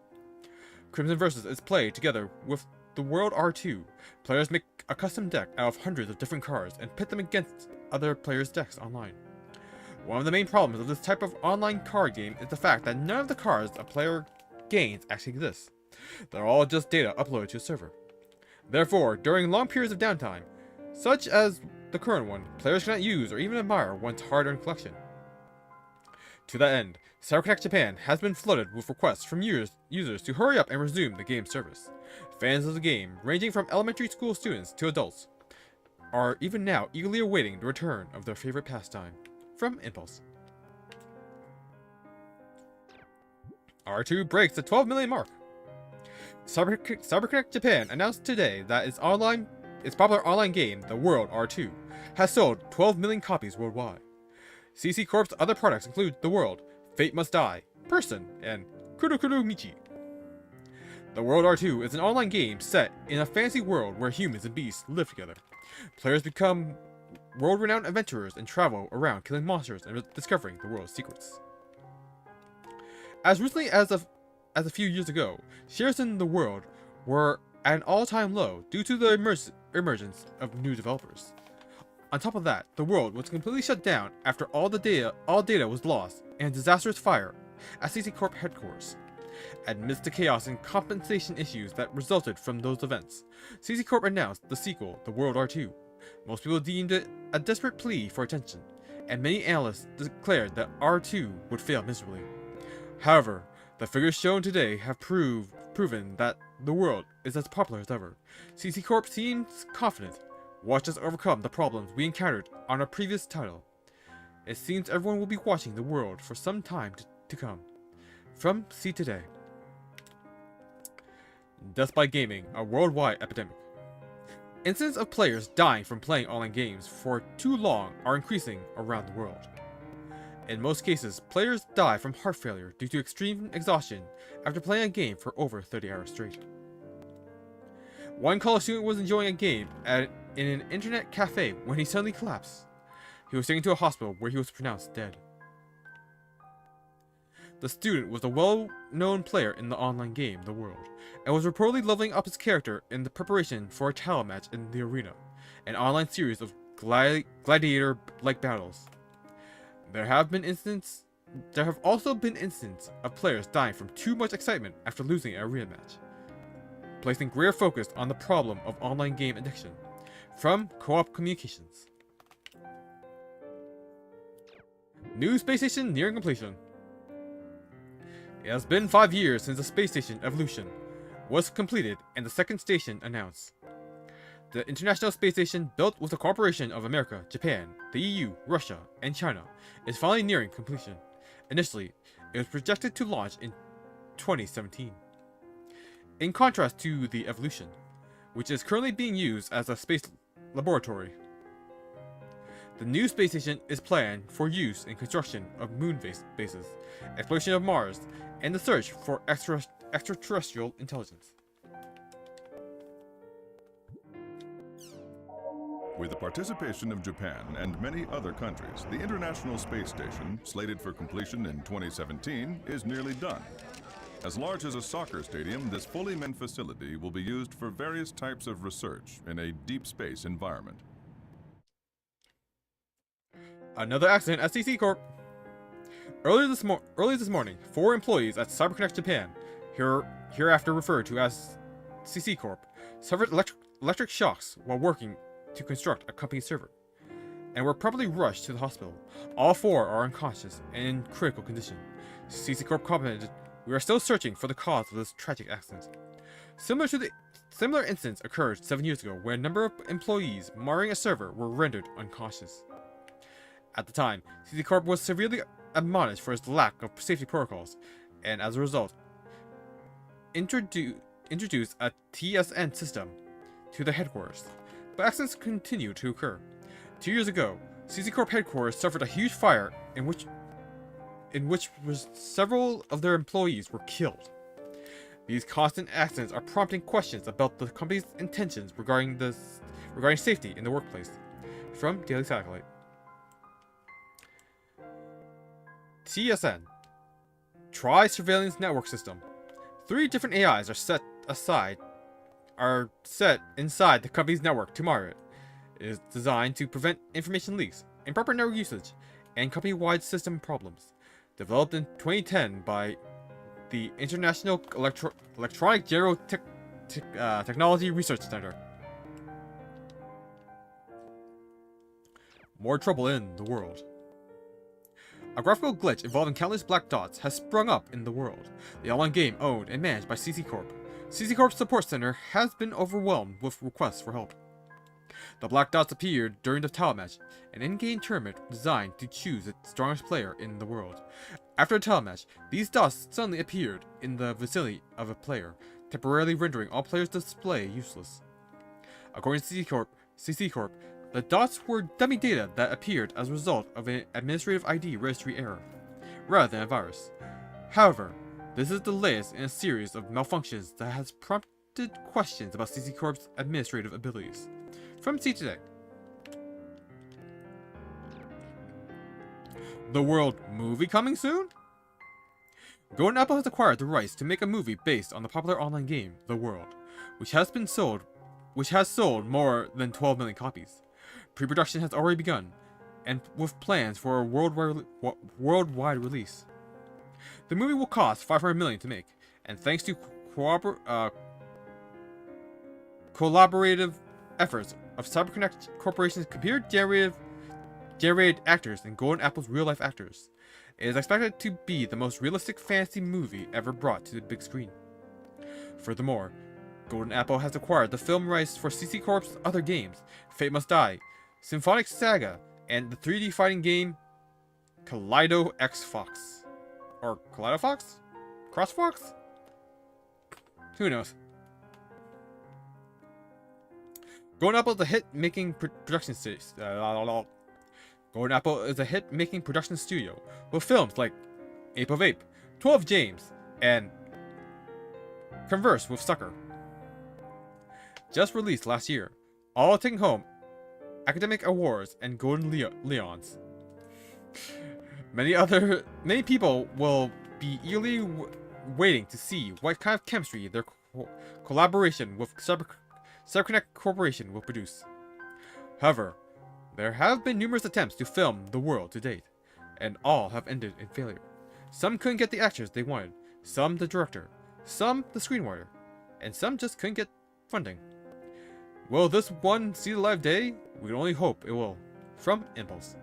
S1: Crimson vs. is played together with The World R2. Players make a custom deck out of hundreds of different cards and pit them against other players' decks online. One of the main problems of this type of online card game is the fact that none of the cards a player gains actually exist. They're all just data uploaded to a server. Therefore, during long periods of downtime, such as the current one, players cannot use or even admire one's hard-earned collection. To that end, CyberConnect Japan has been flooded with requests from users to hurry up and resume the game's service. Fans of the game, ranging from elementary school students to adults, are even now eagerly awaiting the return of their favorite pastime. From Impulse. R2 breaks the 12 million mark. CyberConnect Japan announced today that its popular online game, The World R2, has sold 12 million copies worldwide. CC Corp's other products include The World, Fate Must Die, Person, and Kurukuru Michi. The World R2 is an online game set in a fantasy world where humans and beasts live together. Players become world-renowned adventurers and travel around killing monsters and discovering the world's secrets. As recently as a few years ago, shares in The World were at an all-time low due to the emergence of new developers. On top of that, The World was completely shut down after all data was lost in a disastrous fire at CC Corp headquarters. Amidst the chaos and compensation issues that resulted from those events, CC Corp announced the sequel, The World R2. Most people deemed it a desperate plea for attention, and many analysts declared that R2 would fail miserably. However, the figures shown today have proven that The World is as popular as ever. CC Corp seems confident. Watch us overcome the problems we encountered on our previous title. It seems everyone will be watching The World for some time to come. From See Today. Death by gaming, a worldwide epidemic. Incidents of players dying from playing online games for too long are increasing around the world. In most cases, players die from heart failure due to extreme exhaustion after playing a game for over 30 hours straight. One college student was enjoying a game in an internet cafe when he suddenly collapsed. He was taken to a hospital where he was pronounced dead. The student was a well-known player in the online game, The World, and was reportedly leveling up his character in the preparation for a title match in the arena, an online series of gladiator-like battles. There have also been instances of players dying from too much excitement after losing an arena match, placing greater focus on the problem of online game addiction. From Co-op Communications. New space station nearing completion. It has been 5 years since the space station Evolution was completed and the second station announced. The International Space Station, built with the cooperation of America, Japan, the EU, Russia, and China, is finally nearing completion. Initially, it was projected to launch in 2017. In contrast to the Evolution, which is currently being used as a space laboratory, the new space station is planned for use in construction of moon bases, exploration of Mars, and the search for extraterrestrial intelligence.
S14: With the participation of Japan and many other countries, the International Space Station, slated for completion in 2017, is nearly done. As large as a soccer stadium, this fully manned facility will be used for various types of research in a deep space environment.
S1: Another accident at CC Corp. Early this morning, 4 employees at CyberConnect Japan, hereafter referred to as CC Corp, suffered electric shocks while working to construct a company server. and were promptly rushed to the hospital. All 4 are unconscious and in critical condition. CC Corp commented, "We are still searching for the cause of this tragic accident." Similar incidents occurred 7 years ago where a number of employees monitoring a server were rendered unconscious. At the time, CC Corp was severely admonished for its lack of safety protocols, and as a result, introduced a TSN system to the headquarters. But accidents continued to occur. 2 years ago, CC Corp headquarters suffered a huge fire in which several of their employees were killed. These constant accidents are prompting questions about the company's intentions regarding safety in the workplace. From Daily Satellite. TSN. Try Surveillance Network System. 3 different AIs are set inside the company's network to monitor it. It is designed to prevent information leaks, improper network usage, and company-wide system problems. Developed in 2010 by the International Electronic General Technology Research Center. More trouble in the world. A graphical glitch involving countless black dots has sprung up in the world. The online game owned and managed by CC Corp. CC Corp's support center has been overwhelmed with requests for help. The black dots appeared during the tile match, an in-game tournament designed to choose the strongest player in the world. After a tile match, these dots suddenly appeared in the vicinity of a player, temporarily rendering all players' display useless. According to CC Corp, the dots were dummy data that appeared as a result of an administrative ID registry error, rather than a virus. However, this is the latest in a series of malfunctions that has prompted questions about CC Corp's administrative abilities. From C Today. The World movie coming soon? Golden Apple has acquired the rights to make a movie based on the popular online game, The World, which has sold more than 12 million copies. Pre-production has already begun, and with plans for a worldwide release. The movie will cost $500 million to make, and thanks to collaborative efforts of CyberConnect Corporation's computer-generated actors and Golden Apple's real-life actors, it is expected to be the most realistic fantasy movie ever brought to the big screen. Furthermore, Golden Apple has acquired the film rights for CC Corp's other games, Fate Must Die, Symphonic Saga, and the 3D fighting game Kaleido X Fox. Or Kaleido Fox? Cross Fox? Who knows? Golden Apple is a hit-making production studio with films like Ape of Ape, 12 James, and Converse with Sucker. Just released last year, all taking home academic awards and Golden Leons. Many people will be eagerly waiting to see what kind of chemistry their collaboration with CyberConnect Corporation will produce. However, there have been numerous attempts to film The World to date, and all have ended in failure. Some couldn't get the actors they wanted, some the director, some the screenwriter, and some just couldn't get funding. Will this one see the light of day? We can only hope it will. From Impulse.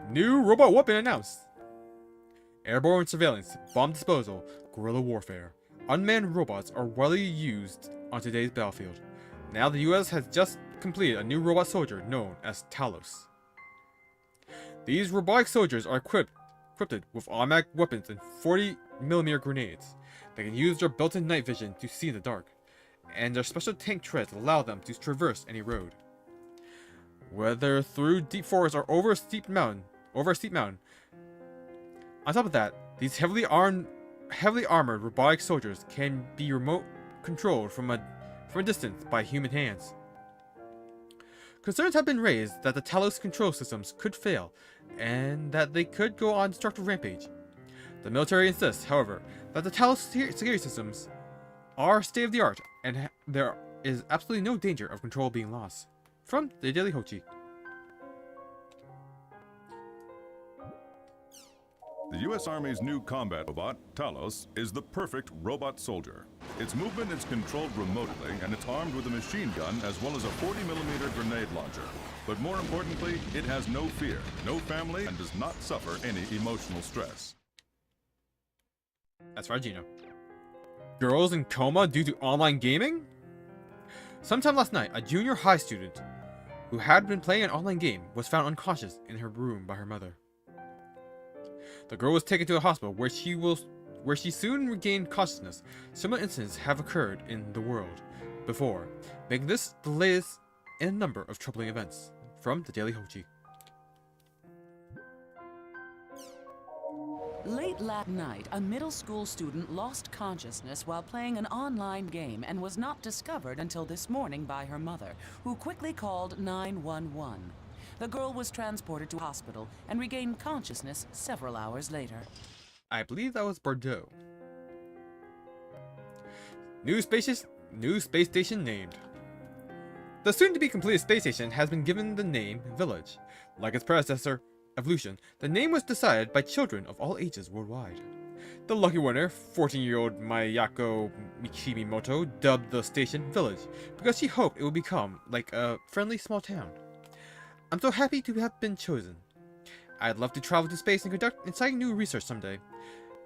S1: New robot weapon announced. Airborne surveillance, bomb disposal, guerrilla warfare. Unmanned robots are widely used on today's battlefield. Now the US has just completed a new robot soldier known as Talos. These robotic soldiers are equipped with automatic weapons and 40mm grenades. They can use their built-in night vision to see in the dark, and their special tank treads allow them to traverse any road. Whether through deep forest or over a steep mountain. On top of that, these heavily armored robotic soldiers can be remote controlled from a distance by human hands. Concerns have been raised that the Talos control systems could fail, and that they could go on destructive rampage. The military insists, however, that the Talos security systems are state-of-the-art, and there is absolutely no danger of control being lost. From the Daily Hochi.
S14: The U.S. Army's new combat robot, Talos, is the perfect robot soldier. Its movement is controlled remotely, and it's armed with a machine gun as well as a 40mm grenade launcher. But more importantly, it has no fear, no family, and does not suffer any emotional stress.
S1: That's Regina. Girls in coma due to online gaming? Sometime last night, a junior high student who had been playing an online game was found unconscious in her room by her mother. The girl was taken to a hospital where she soon regained consciousness. Similar incidents have occurred in the world before, making this the latest in a number of troubling events. From the Daily Hochi.
S15: Late last night, a middle school student lost consciousness while playing an online game and was not discovered until this morning by her mother, who quickly called 911. The girl was transported to a hospital and regained consciousness several hours later.
S1: I believe that was Bordeaux. New space station named. The soon-to-be completed space station has been given the name Village. Like its predecessor, Evolution, the name was decided by children of all ages worldwide. The lucky winner, 14-year-old Mayako Mikimoto, dubbed the station Village because she hoped it would become like a friendly small town. I'm so happy to have been chosen. I'd love to travel to space and conduct exciting new research someday.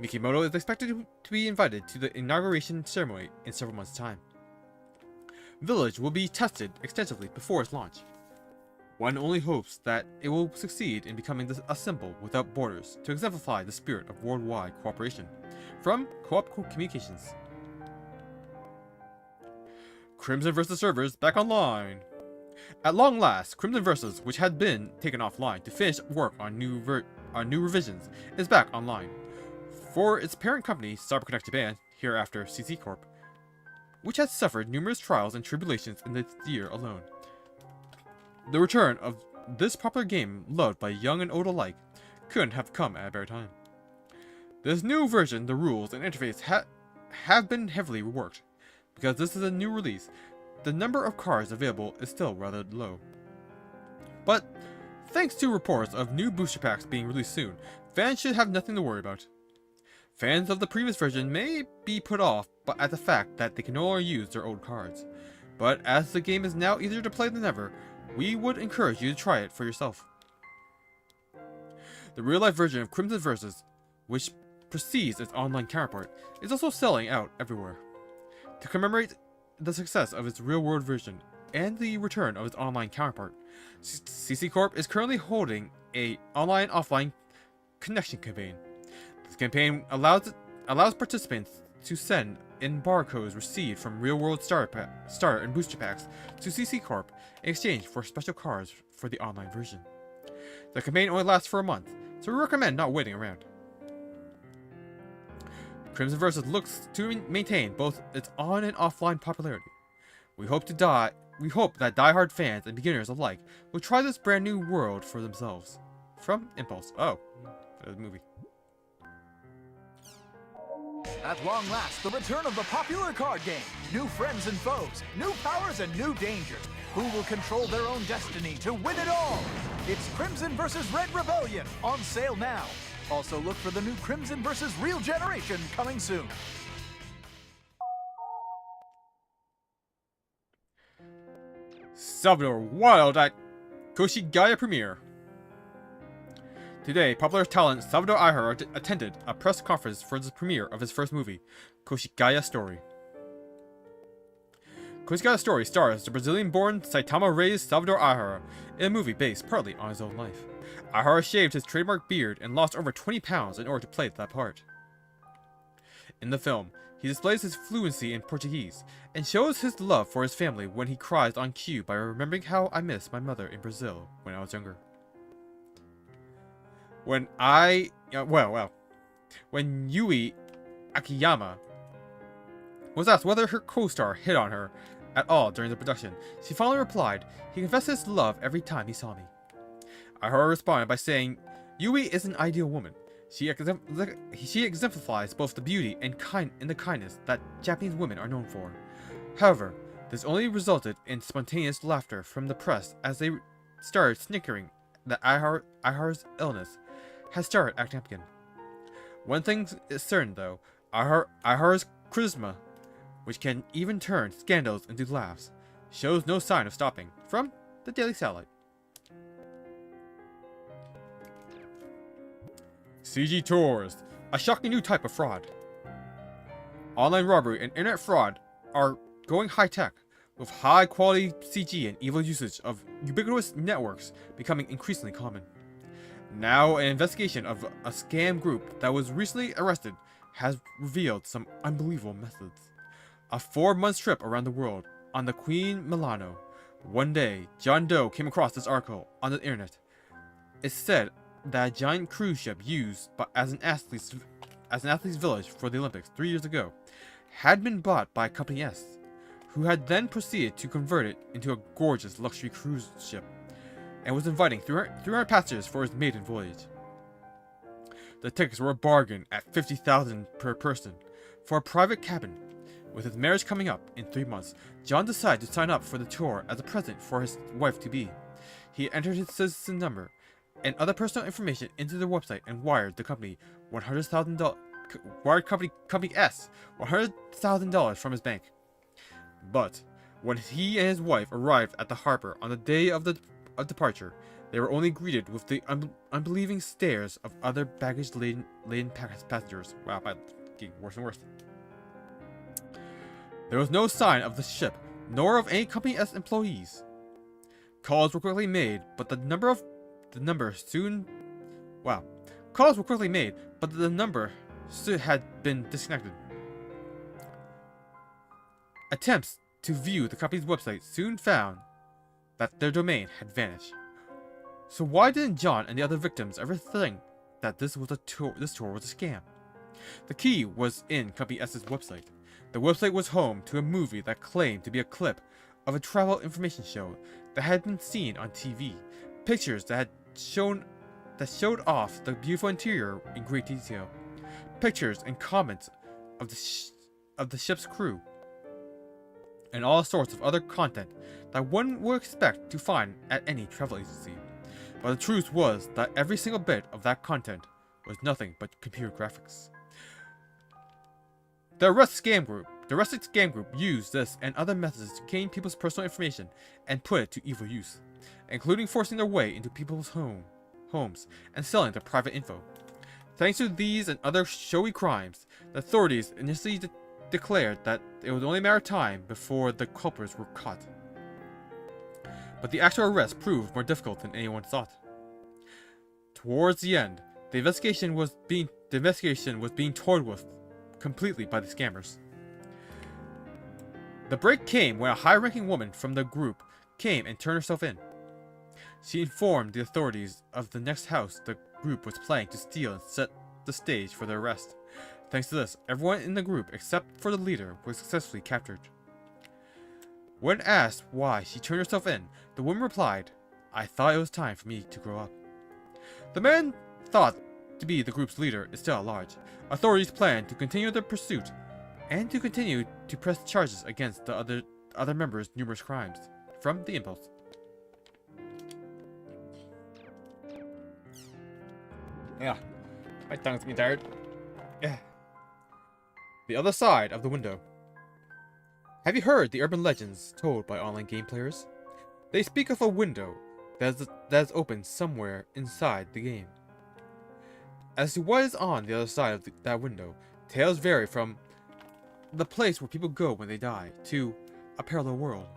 S1: Mikimoto is expected to be invited to the inauguration ceremony in several months' time. Village will be tested extensively before its launch. One only hopes that it will succeed in becoming a symbol without borders to exemplify the spirit of worldwide cooperation. From Co-op Communications. Crimson vs. servers back online. At long last, Crimson vs., which had been taken offline to finish work on new revisions, is back online. For its parent company, CyberConnect Japan, hereafter CC Corp, which has suffered numerous trials and tribulations in this year alone. The return of this popular game, loved by young and old alike, couldn't have come at a better time. This new version, the rules and interface have been heavily reworked. Because this is a new release, the number of cards available is still rather low. But, thanks to reports of new booster packs being released soon, fans should have nothing to worry about. Fans of the previous version may be put off at the fact that they can no longer use their old cards. But as the game is now easier to play than ever, we would encourage you to try it for yourself. The real-life version of Crimson Versus, which precedes its online counterpart, is also selling out everywhere. To commemorate the success of its real-world version and the return of its online counterpart, CC Corp is currently holding a online-offline connection campaign. This campaign allows participants to send in barcodes received from real-world starter and booster packs to CC Corp in exchange for special cards for the online version. The campaign only lasts for a month, so we recommend not waiting around. Crimson Versus looks to maintain both its on and offline popularity. We hope that die-hard fans and beginners alike will try this brand new world for themselves. From Impulse. Oh, the movie.
S16: At long last, the return of the popular card game. New friends and foes, new powers and new dangers. Who will control their own destiny to win it all? It's Crimson vs. Red Rebellion, on sale now. Also look for the new Crimson vs. Real Generation coming soon.
S1: Salvador Wild at Koshigaya premiere. Today, popular talent Salvador Ihara attended a press conference for the premiere of his first movie, Koshigaya Story. Koshigaya Story stars the Brazilian-born Saitama-raised Salvador Ihara in a movie based partly on his own life. Ihara shaved his trademark beard and lost over 20 pounds in order to play that part. In the film, he displays his fluency in Portuguese and shows his love for his family when he cries on cue by remembering how I missed my mother in Brazil when I was younger. When Yui Akiyama was asked whether her co-star hit on her at all during the production, she finally replied, "He confessed his love every time he saw me." Ihara responded by saying, "Yui is an ideal woman. She exemplifies both the beauty and the kindness that Japanese women are known for." However, this only resulted in spontaneous laughter from the press as they started snickering that Ihara's illness has started acting up again. One thing is certain though, Ihara's charisma which can even turn scandals into laughs, shows no sign of stopping. From the Daily Satellite. CG Tours, a shocking new type of fraud. Online robbery and internet fraud are going high-tech, with high-quality CG and evil usage of ubiquitous networks becoming increasingly common. Now, an investigation of a scam group that was recently arrested has revealed some unbelievable methods. A 4-month trip around the world on the Queen Milano. One day, John Doe came across this article on the internet. It said that a giant cruise ship used as an athlete's village for the Olympics 3 years ago had been bought by Company S, who had then proceeded to convert it into a gorgeous luxury cruise ship, and was inviting 300 passengers for his maiden voyage. The tickets were a bargain at $50,000 per person for a private cabin. With his marriage coming up in 3 months, John decided to sign up for the tour as a present for his wife-to-be. He entered his citizen number and other personal information into the website and wired the company $100,000. Wired company S $100,000 from his bank. But when he and his wife arrived at the harbor on the day of departure, they were only greeted with the unbelieving stares of other baggage-laden passengers. Wow, getting worse and worse. There was no sign of the ship, nor of any Company S employees. Calls were quickly made, but the number had been disconnected. Attempts to view the company's website soon found that their domain had vanished. So why didn't John and the other victims ever think that this tour was a scam? The key was in Company S's website. The website was home to a movie that claimed to be a clip of a travel information show that had been seen on TV. Pictures that showed off the beautiful interior in great detail. Pictures and comments of the ship's crew, and all sorts of other content that one would expect to find at any travel agency. But the truth was that every single bit of that content was nothing but computer graphics. The arrested scam group used this and other methods to gain people's personal information and put it to evil use, including forcing their way into people's homes and selling their private info. Thanks to these and other showy crimes, the authorities initially declared that it was only a matter of time before the culprits were caught. But the actual arrest proved more difficult than anyone thought. Towards the end, the investigation was being toyed with completely by the scammers. The break came when a high-ranking woman from the group came and turned herself in. She informed the authorities of the next house the group was planning to steal and set the stage for their arrest. Thanks to this, everyone in the group except for the leader was successfully captured. When asked why she turned herself in, the woman replied, "I thought it was time for me to grow up." The man thought to be the group's leader is still at large. Authorities plan to continue their pursuit and to continue to press charges against the other members' numerous crimes. From The Impulse. Yeah, my tongue's getting tired. Yeah. The other side of the window. Have you heard the urban legends told by online game players? They speak of a window that is open somewhere inside the game. As to what is on the other side of that window, tales vary from the place where people go when they die to a parallel world.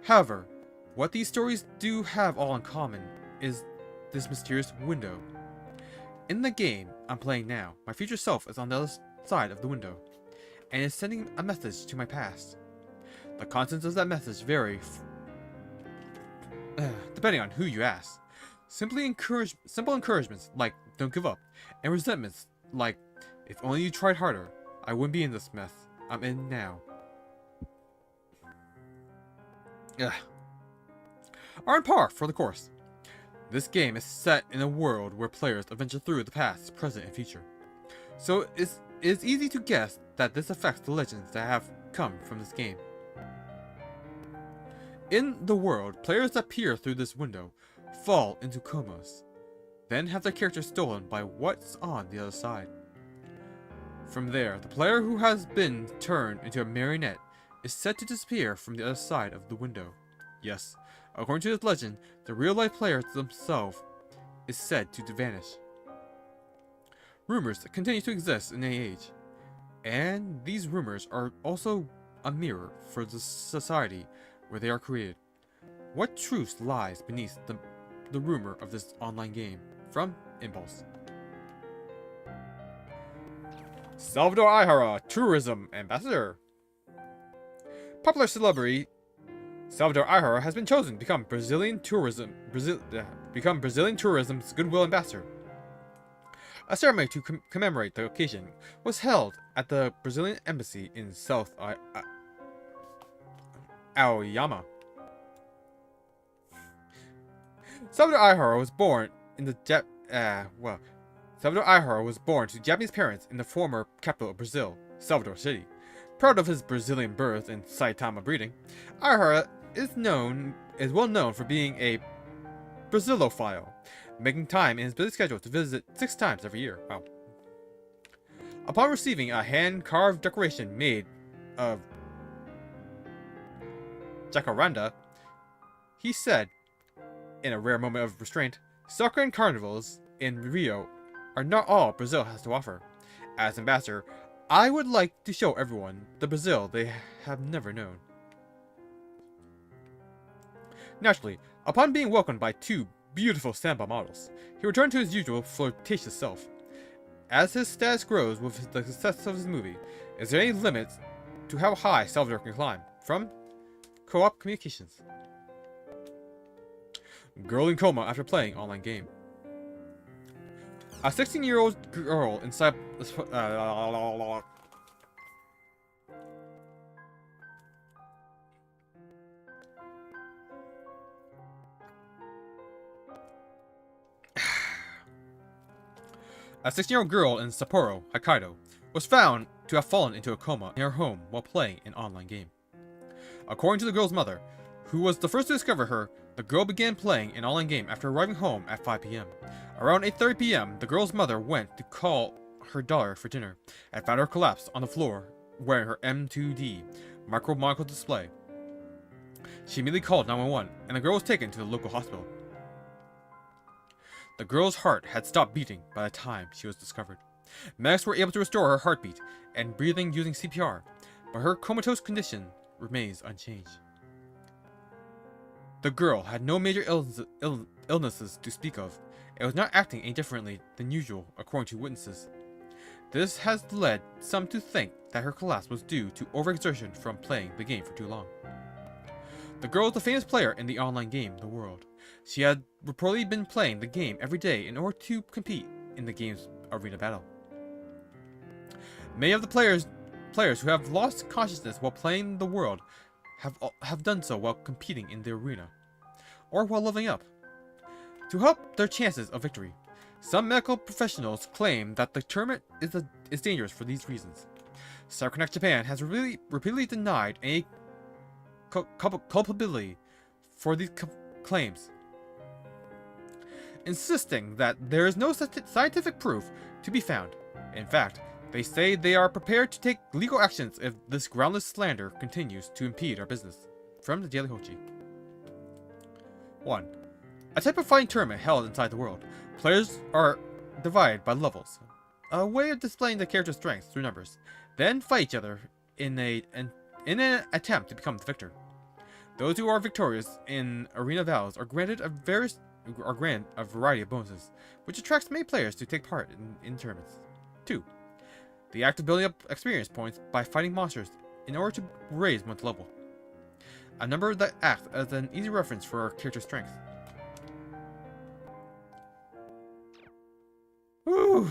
S1: However, what these stories do have all in common is this mysterious window. In the game I'm playing now, my future self is on the other side of the window, and is sending a message to my past. The contents of that message vary depending on who you ask. Simple encouragements like "don't give up," and resentments like "if only you tried harder, I wouldn't be in this mess I'm in now," are on par for the course. This game is set in a world where players adventure through the past, present, and future. So it is easy to guess that this affects the legends that have come from this game. In the world, players that peer through this window fall into comas, then have their characters stolen by what's on the other side. From there, the player who has been turned into a marionette is said to disappear from the other side of the window. Yes, according to this legend, the real-life players themselves is said to vanish. Rumors continue to exist in the age, and these rumors are also a mirror for the society where they are created. What truth lies beneath the rumor of this online game? From Impulse. Salvador Ihara, tourism ambassador. Popular celebrity Salvador Ihara has been chosen to become Brazilian tourism's goodwill ambassador. A ceremony to commemorate the occasion was held at the Brazilian embassy in South Aoyama. Salvador Ihara was born in the Salvador Ihara was born to Japanese parents in the former capital of Brazil, Salvador City. Proud of his Brazilian birth and Saitama breeding, Ihara is well known for being a Brazilophile, making time in his busy schedule to visit 6 times every year. Wow. Upon receiving a hand-carved decoration made of jacaranda, he said, in a rare moment of restraint, "Soccer and carnivals in Rio are not all Brazil has to offer. As ambassador, I would like to show everyone the Brazil they have never known." Naturally, upon being welcomed by 2 beautiful samba models, he returned to his usual flirtatious self. As his status grows with the success of his movie, is there any limit to how high Salvador can climb? From Co-op Communications. Girl in coma after playing online game. A 16-year-old girl inside a 16-year-old girl in Sapporo, Hokkaido, was found to have fallen into a coma in her home while playing an online game. According to the girl's mother, who was the first to discover her, the girl began playing an online game after arriving home at 5 p.m. Around 8:30 p.m., the girl's mother went to call her daughter for dinner and found her collapsed on the floor wearing her M2D micro-monocle display. She immediately called 911 and the girl was taken to the local hospital. The girl's heart had stopped beating by the time she was discovered. Medics were able to restore her heartbeat and breathing using CPR, but her comatose condition remains unchanged. The girl had no major illnesses to speak of, and was not acting any differently than usual according to witnesses. This has led some to think that her collapse was due to overexertion from playing the game for too long. The girl is a famous player in the online game, The World. She had reportedly been playing the game every day in order to compete in the game's arena battle. Many of the players who have lost consciousness while playing The World have done so while competing in the arena, or while leveling up. To help their chances of victory, some medical professionals claim that the tournament is dangerous for these reasons. CyberConnect Japan has repeatedly denied any culpability for these claims, insisting that there is no scientific proof to be found. In fact, they say they are prepared to take legal actions if this groundless slander continues to impede our business. From the Daily Hochi. 1. A type of fighting tournament held inside The World. Players are divided by levels, a way of displaying the character's strengths through numbers, then fight each other in an attempt to become the victor. Those who are victorious in arena battles are granted a variety of bonuses, which attracts many players to take part in tournaments. 2. The act of building up experience points by fighting monsters in order to raise one's level. A number that acts as an easy reference for our character's strength. Whew.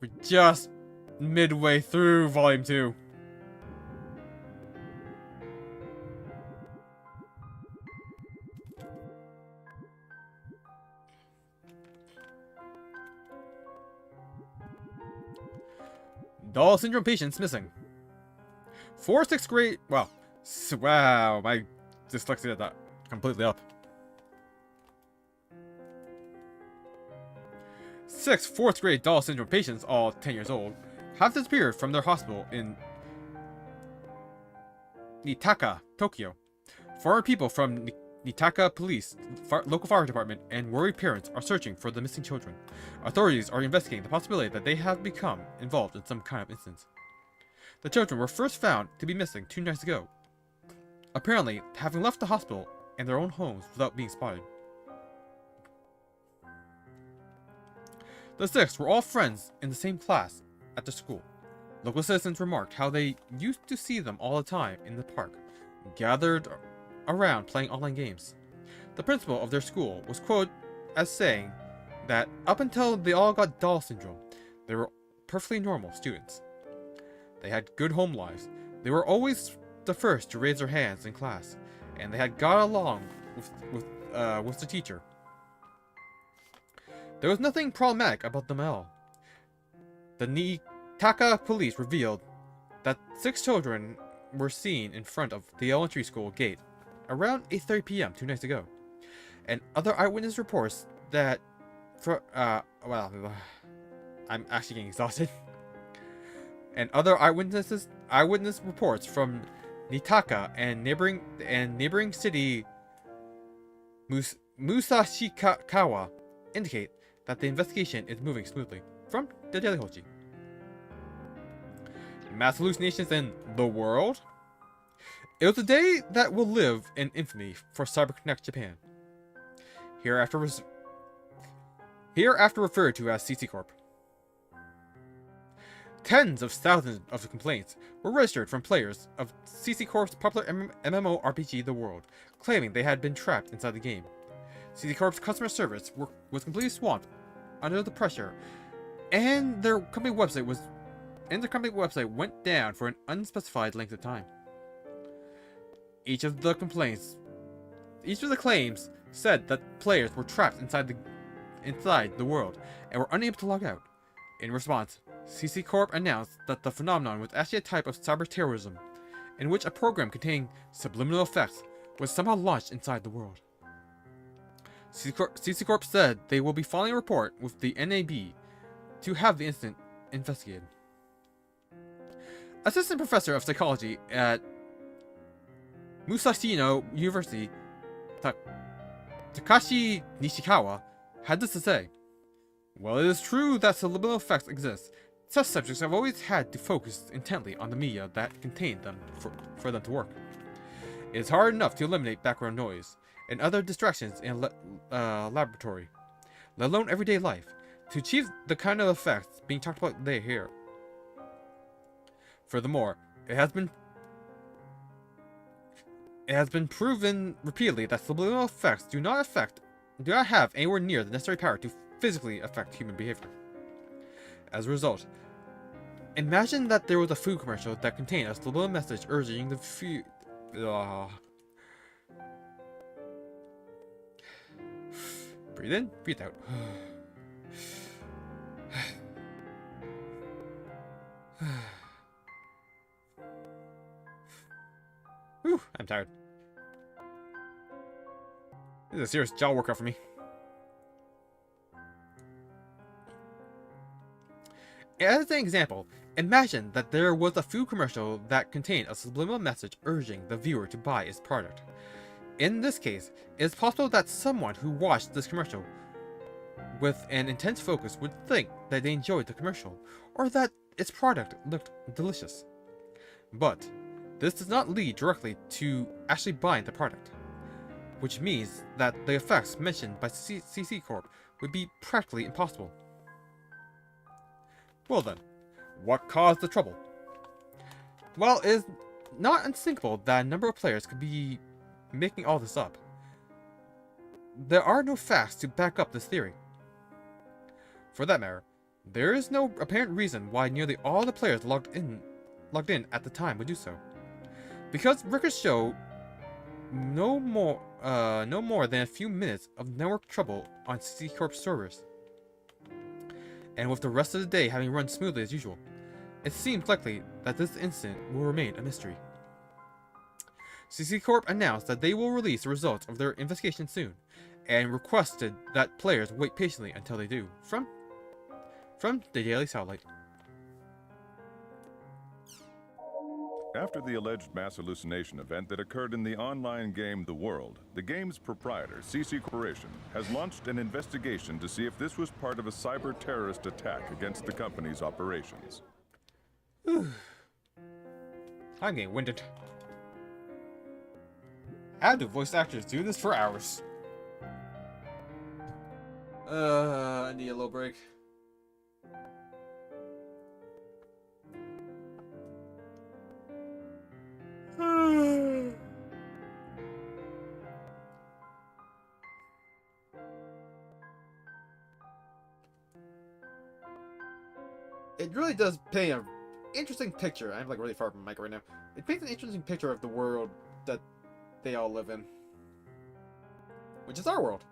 S1: We're just midway through Volume 2. Doll syndrome patients missing. 4 6th grade. Wow, my dyslexia got completely up. 6 fourth grade Doll syndrome patients, all 10 years old, have disappeared from their hospital in Nitaka, Tokyo. 4 people from Nitaka Police, local fire department, and worried parents are searching for the missing children. Authorities are investigating the possibility that they have become involved in some kind of incident. The children were first found to be missing 2 nights ago, apparently having left the hospital and their own homes without being spotted. The 6 were all friends in the same class at the school. Local citizens remarked how they used to see them all the time in the park, gathered around playing online games. The principal of their school was quoted as saying that up until they all got Doll syndrome, they were perfectly normal students. They had good home lives. They were always the first to raise their hands in class, and they had got along with the teacher. There was nothing problematic about them at all. The Nitaka police revealed that 6 children were seen in front of the elementary school gate around 8:30 p.m. 2 nights ago, and other eyewitness reports that I'm actually getting exhausted. And other eyewitness reports from Nitaka and neighboring city Musashikawa indicate that the investigation is moving smoothly. From the Daily Hochi. Mass hallucinations in the world? It was a day that will live in infamy for CyberConnect Japan. Hereafter referred to as CC Corp. Tens of thousands of complaints were registered from players of CC Corp's popular MMORPG The World, claiming they had been trapped inside the game. CC Corp's customer service was completely swamped under the pressure, and their company website went down for an unspecified length of time. Each of the claims said that players were trapped inside the world and were unable to log out. In response, CC Corp announced that the phenomenon was actually a type of cyber terrorism, in which a program containing subliminal effects was somehow launched inside the world. CC Corp said they will be filing a report with the NAB to have the incident investigated. Assistant Professor of Psychology at Musashino University, Takashi Nishikawa, had this to say. While it is true that subliminal effects exist, test subjects have always had to focus intently on the media that contained them for them to work. It is hard enough to eliminate background noise and other distractions in a laboratory, let alone everyday life, to achieve the kind of effects being talked about here. Furthermore, it has been proven repeatedly that subliminal effects do not have anywhere near the necessary power to physically affect human behavior. As a result, imagine that there was a food commercial that contained a subliminal message urging the food. Breathe in, breathe out. Whew, I'm tired. This is a serious jaw workout for me. As an example, imagine that there was a food commercial that contained a subliminal message urging the viewer to buy its product. In this case, it is possible that someone who watched this commercial with an intense focus would think that they enjoyed the commercial, or that its product looked delicious. But this does not lead directly to actually buying the product, which means that the effects mentioned by CC Corp would be practically impossible. Well then, what caused the trouble? Well, it is not unthinkable that a number of players could be making all this up. There are no facts to back up this theory. For that matter, there is no apparent reason why nearly all the players logged in at the time would do so. Because records show no more than a few minutes of network trouble on CC Corp's servers. And with the rest of the day having run smoothly as usual, it seems likely that this incident will remain a mystery. CC Corp announced that they will release the results of their investigation soon, and requested that players wait patiently until they do. From From the Daily Satellite.
S14: After the alleged mass hallucination event that occurred in the online game The World, the game's proprietor, CC Corporation, has launched an investigation to see if this was part of a cyber-terrorist attack against the company's operations.
S1: I'm getting winded. How do voice actors do this for hours? I need a little break. It really does paint an interesting picture. I'm like really far from the mic right now. It paints an interesting picture of the world that they all live in, which is our world.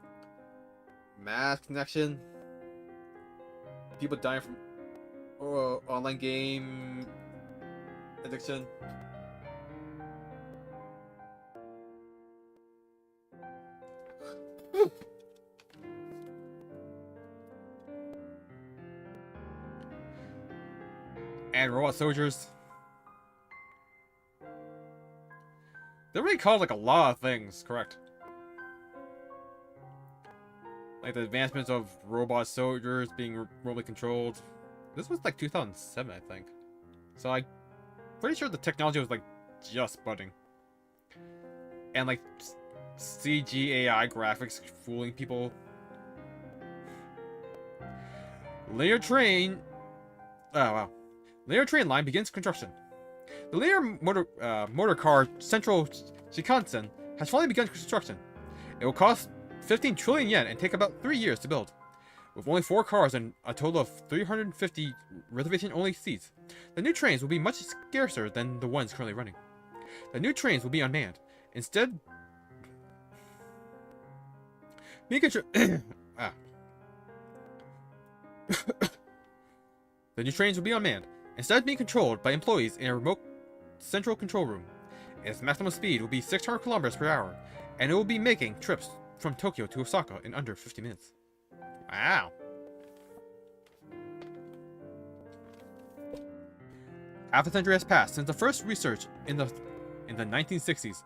S1: Mass connection, people dying from online game addiction. And robot soldiers. They really called like a lot of things, correct? Like the advancements of robot soldiers being remotely controlled. This was like 2007, I think. So I'm pretty sure the technology was like just budding. And like CG AI graphics fooling people. Linear train. Oh wow. Linear train line begins construction. The linear motor car Central Shinkansen has finally begun construction. It will cost 15 trillion yen and take about 3 years to build. With only 4 cars and a total of 350 reservation-only seats, the new trains will be much scarcer than the ones currently running. The new trains will be unmanned. Instead, the new trains will be unmanned. Instead of being controlled by employees in a remote central control room. Its maximum speed will be 600 kilometers per hour, and it will be making trips from Tokyo to Osaka in under 50 minutes. Wow. Half a century has passed since the first research in the 1960s.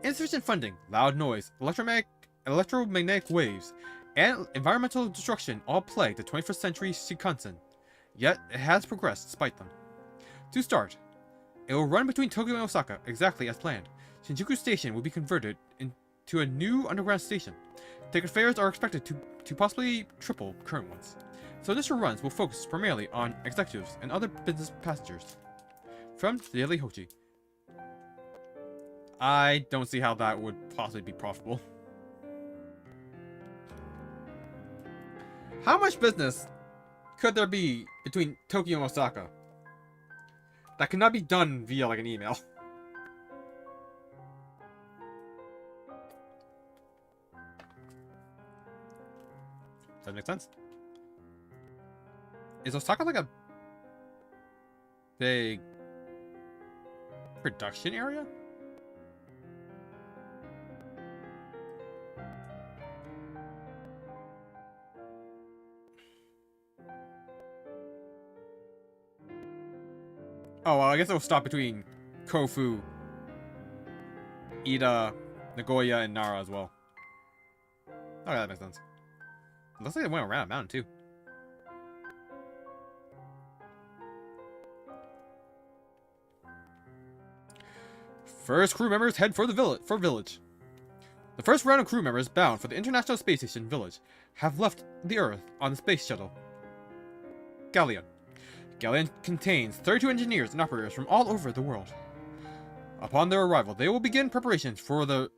S1: Insufficient funding, loud noise, electromagnetic waves, and environmental destruction all plague the 21st century Shinkansen. Yet, it has progressed despite them. To start, it will run between Tokyo and Osaka exactly as planned. Shinjuku Station will be converted into a new underground station. Ticket fares are expected to possibly triple current ones. So initial runs will focus primarily on executives and other business passengers. From the Daily Hochi. I don't see how that would possibly be profitable. How much business could there be between Tokyo and Osaka that cannot be done via like an email? Does that make sense? Is Osaka like a big production area? Oh, well, I guess it'll stop between Kofu, Ida, Nagoya, and Nara as well. Okay, that makes sense. Looks like it went around a mountain, too. First crew members head for the village. The first round of crew members bound for the International Space Station Village have left the Earth on the space shuttle Galleon. Galleon contains 32 engineers and operators from all over the world. Upon their arrival, they will begin preparations for the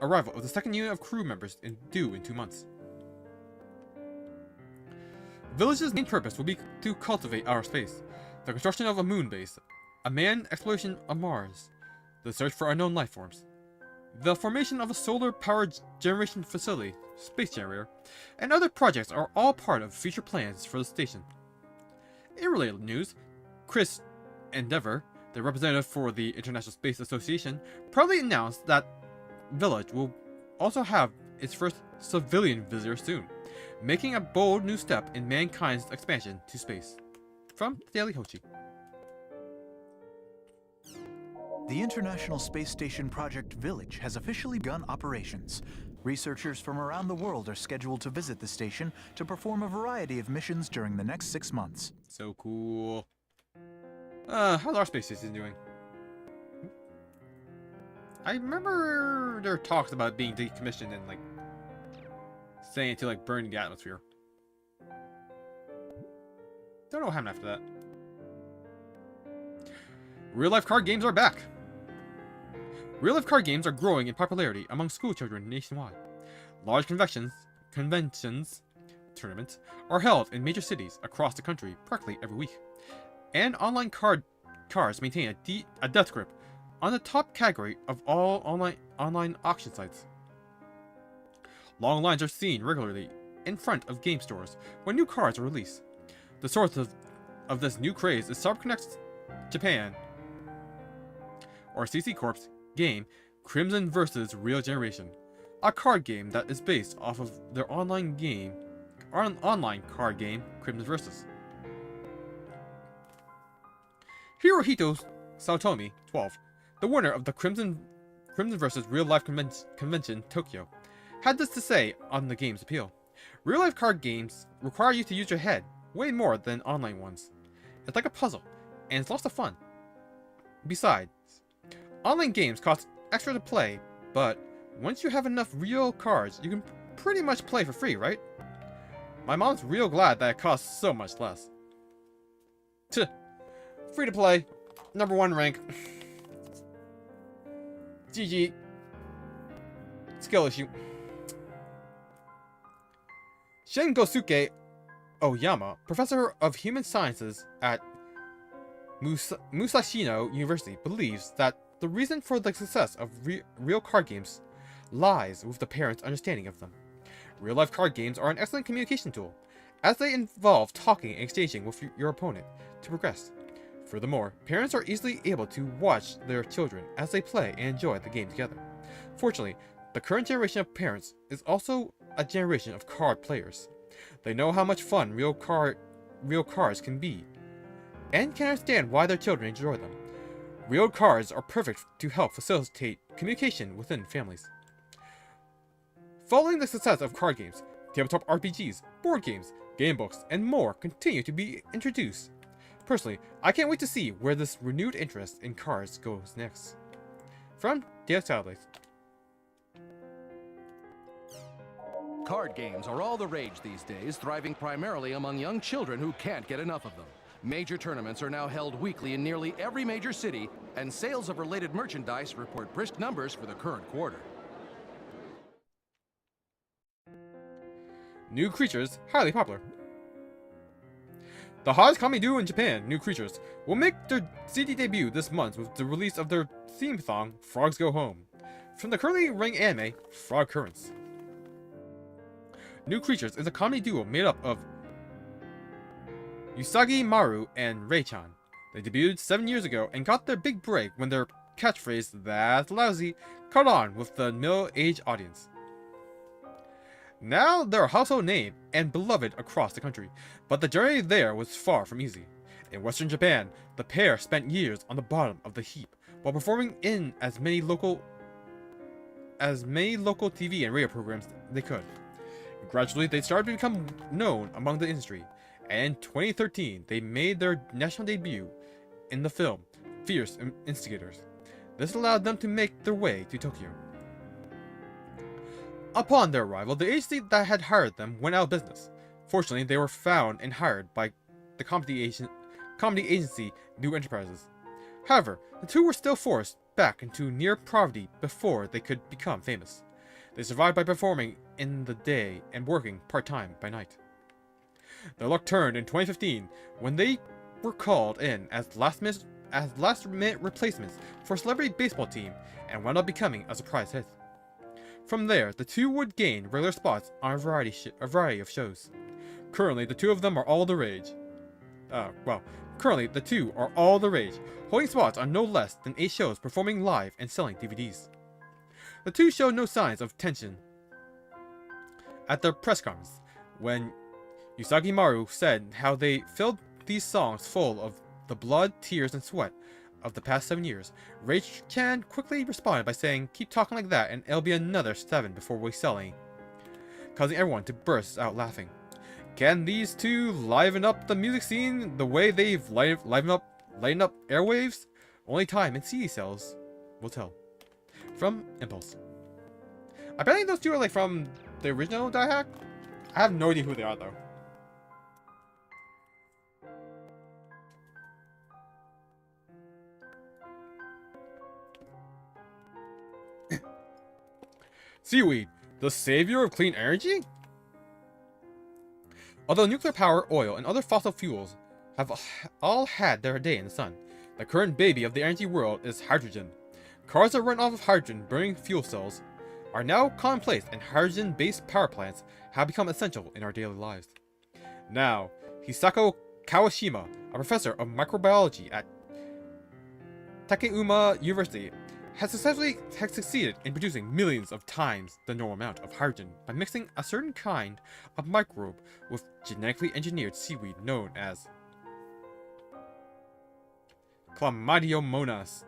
S1: arrival of the second unit of crew members due in 2 months. The village's main purpose will be to cultivate outer space, the construction of a moon base, a manned exploration of Mars, the search for unknown life forms, the formation of a solar-powered generation facility, space generator, and other projects are all part of future plans for the station. In related news, Chris Endeavor, the representative for the International Space Association, proudly announced that Village will also have its first civilian visitor soon. making a bold new step in mankind's expansion to space. From Daily Hochi.
S16: The International Space Station Project Village has officially begun operations. Researchers from around the world are scheduled to visit the station to perform a variety of missions during the next 6 months.
S1: So cool. How's our space station doing? I remember there were talks about it being decommissioned and like saying to like burn the atmosphere. Don't know what happened after that. Real-life card games are back. Real-life card games are growing in popularity among school children nationwide. Large conventions, tournaments are held in major cities across the country practically every week. And online cars maintain a death grip on the top category of all online auction sites. Long lines are seen regularly in front of game stores when new cards are released. The source of this new craze is CyberConnect Japan, or CC Corp's game Crimson vs. Real Generation, a card game that is based off of their online card game Crimson vs. Hirohito Saotomi, 12, the winner of the Crimson vs. Real Life Convention Tokyo, had this to say on the game's appeal. Real life card games require you to use your head way more than online ones. It's like a puzzle, and it's lots of fun. Besides, online games cost extra to play, but once you have enough real cards, you can pretty much play for free, right? My mom's real glad that it costs so much less. Tuh. Free to play. #1 rank. GG. Skill issue. Shingosuke Oyama, professor of human sciences at Musashino University, believes that the reason for the success of real card games lies with the parents' understanding of them. Real-life card games are an excellent communication tool, as they involve talking and exchanging with your opponent to progress. Furthermore, parents are easily able to watch their children as they play and enjoy the game together. Fortunately, the current generation of parents is also a generation of card players. They know how much fun real cards can be, and can understand why their children enjoy them. Real cards are perfect to help facilitate communication within families. Following the success of card games, tabletop RPGs, board games, game books, and more continue to be introduced. Personally, I can't wait to see where this renewed interest in cards goes next. From Daily Satellites.
S17: Card games are all the rage these days, thriving primarily among young children who can't get enough of them. Major tournaments are now held weekly in nearly every major city, and sales of related merchandise report brisk numbers for the current quarter.
S1: New Creatures, highly popular. The hottest comedy duo in Japan, New Creatures, will make their CD debut this month with the release of their theme song, Frogs Go Home, from the currently running anime, Frog Currents. New Creatures is a comedy duo made up of Usagi Maru and Rei-chan. They debuted 7 years ago and got their big break when their catchphrase, "That's lousy," caught on with the middle-aged audience. Now they're a household name and beloved across the country, but the journey there was far from easy. In Western Japan, the pair spent years on the bottom of the heap while performing in as many local TV and radio programs they could. Gradually, they started to become known among the industry, and in 2013, they made their national debut in the film Fierce Instigators. This allowed them to make their way to Tokyo. Upon their arrival, the agency that had hired them went out of business. Fortunately, they were found and hired by the comedy agency New Enterprises. However, the two were still forced back into near poverty before they could become famous. They survived by performing in the day and working part-time by night. Their luck turned in 2015 when they were called in as last-minute replacements for a celebrity baseball team and wound up becoming a surprise hit. From there, the two would gain regular spots on a variety of shows. Currently, the two of them are all the rage. Currently, the two are all the rage, holding spots on no less than 8 shows, performing live and selling DVDs. The two showed no signs of tension at their press conference, when Usagi Maru said how they filled these songs full of the blood, tears, and sweat of the past 7 years, Rage-chan quickly responded by saying, "Keep talking like that and it'll be another 7 before we sell any," causing everyone to burst out laughing. Can these two liven up the music scene the way they've lightened up airwaves? Only time and CD sales will tell. From Impulse. I bet those two are like from the original dothack. I have no idea who they are though. Seaweed, the savior of clean energy? Although nuclear power, oil, and other fossil fuels have all had their day in the sun, the current baby of the energy world is hydrogen. Cars that run off of hydrogen-burning fuel cells are now commonplace, and hydrogen-based power plants have become essential in our daily lives. Now, Hisako Kawashima, a professor of microbiology at Takeuma University, has succeeded in producing millions of times the normal amount of hydrogen by mixing a certain kind of microbe with genetically engineered seaweed known as Chlamydiomonas.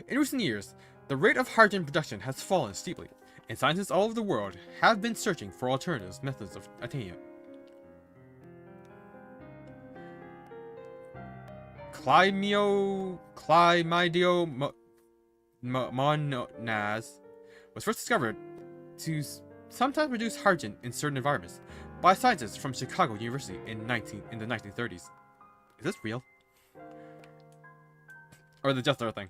S1: In recent years, the rate of hydrogen production has fallen steeply, and scientists all over the world have been searching for alternative methods of attaining it. Chlamydiomonas was first discovered to sometimes produce hydrogen in certain environments by scientists from Chicago University in the 1930s. Is this real? Or is it just their thing?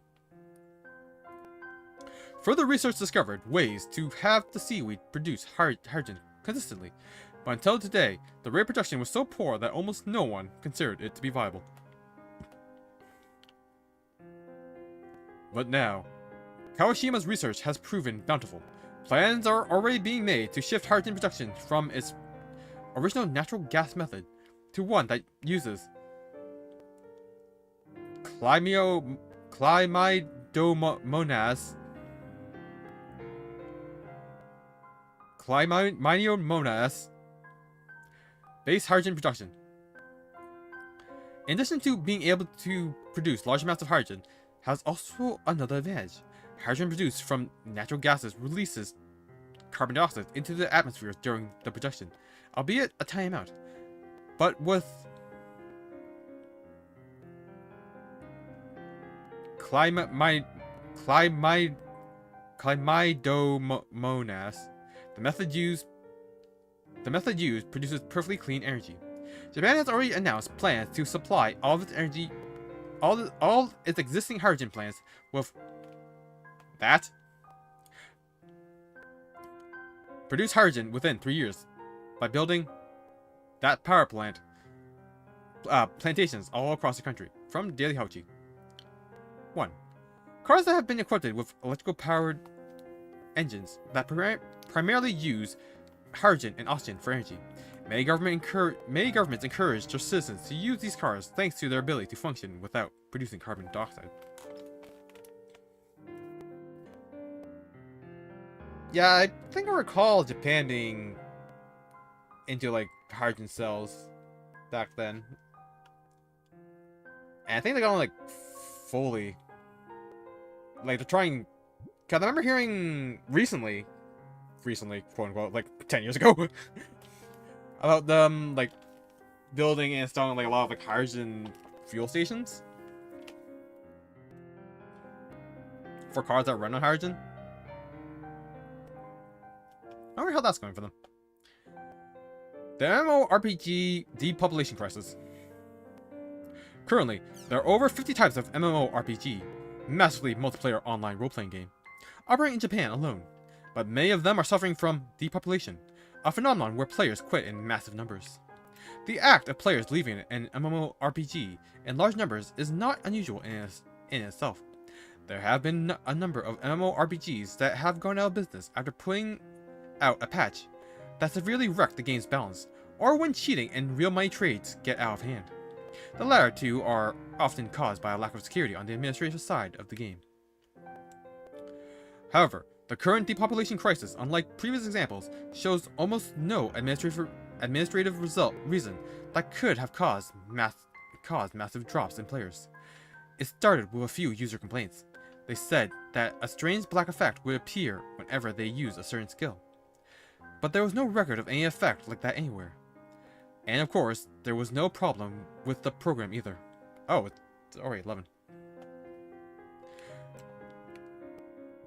S1: Further research discovered ways to have the seaweed produce hydrogen consistently, but until today, the rate of production was so poor that almost no one considered it to be viable. But now, Kawashima's research has proven bountiful. Plans are already being made to shift hydrogen production from its original natural gas method to one that uses Chlamydiomonas based hydrogen production. In addition to being able to produce large amounts of hydrogen, has also another advantage. Hydrogen produced from natural gases releases carbon dioxide into the atmosphere during the production, albeit a tiny amount. But with Chlamydomonas, the method used produces perfectly clean energy. Japan has already announced plans to supply all of its energy, all its existing hydrogen plants with that produce hydrogen within 3 years by building that power plant plantations all across the country. From Daily Hochi. 1. Cars that have been equipped with electrical powered engines that primarily use hydrogen and oxygen for energy. Many governments encourage their citizens to use these cars thanks to their ability to function without producing carbon dioxide. Yeah, I think I recall Japan being into like hydrogen cells back then. And I think they got on like fully. Like they're trying. Cause I remember hearing recently, quote unquote, like 10 years ago, about them like building and installing like a lot of like hydrogen fuel stations for cars that run on hydrogen. I wonder how that's going for them. The MMORPG depopulation crisis. Currently, there are over 50 types of MMORPG, massively multiplayer online role-playing game, operating in Japan alone, but many of them are suffering from depopulation, a phenomenon where players quit in massive numbers. The act of players leaving an MMORPG in large numbers is not unusual in itself. There have been a number of MMORPGs that have gone out of business after putting out a patch that severely wrecked the game's balance, or when cheating and real money trades get out of hand. The latter two are often caused by a lack of security on the administrative side of the game. However, The current depopulation crisis, unlike previous examples, shows almost no administrative reason that could have caused massive drops in players. It started with a few user complaints. They said that a strange black effect would appear whenever they used a certain skill. But there was no record of any effect like that anywhere. And of course, there was no problem with the program either. Oh, it's already 11.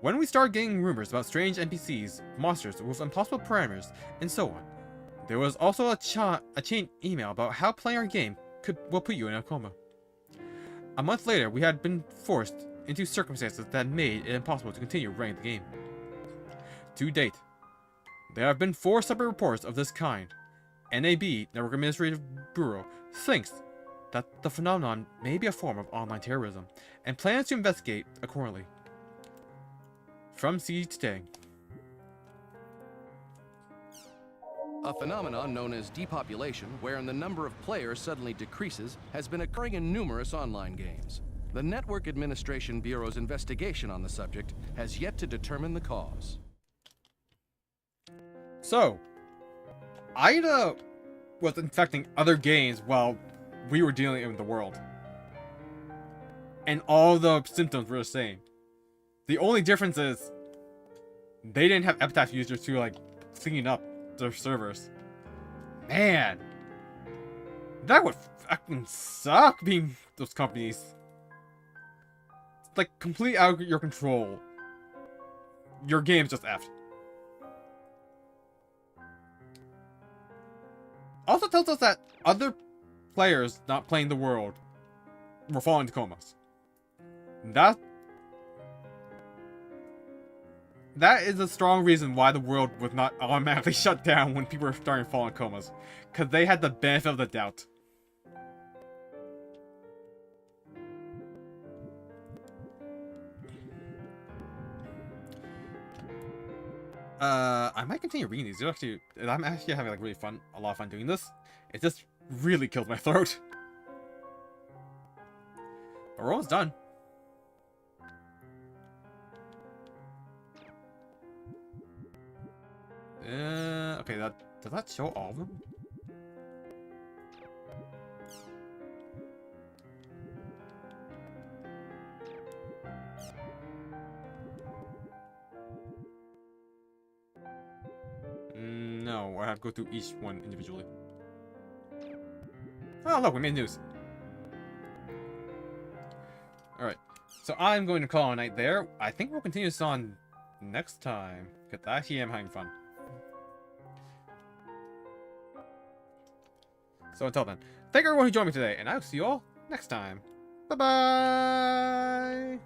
S1: When we started getting rumors about strange NPCs, monsters with impossible parameters, and so on, there was also a chain email about how playing our game will put you in a coma. A month later, we had been forced into circumstances that made it impossible to continue running the game. To date, there have been 4 separate reports of this kind. NAB, Network Administrative Bureau, thinks that the phenomenon may be a form of online terrorism, and plans to investigate accordingly. From CD Today.
S17: A phenomenon known as depopulation, wherein the number of players suddenly decreases, has been occurring in numerous online games. The Network Administration Bureau's investigation on the subject has yet to determine the cause.
S1: So, Ida was infecting other games while we were dealing with the world. And all the symptoms were the same. The only difference is they didn't have Epitaph users to like clean up their servers. Man, that would fucking suck being those companies. It's like complete out of your control. Your game's just effed. Also tells us that other players not playing the world were falling into comas. That is a strong reason why the world was not automatically shut down when people were starting to fall in comas. Because they had the benefit of the doubt. I might continue reading these. I'm actually having like a lot of fun doing this. It just really kills my throat. But we're almost done. Okay, does that show all of them? No, I have to go through each one individually. Oh, look, we made news. Alright, so I'm going to call it a night there. I think we'll continue this on next time, because I actually am having fun. So until then, thank everyone who joined me today, and I'll see you all next time. Bye-bye!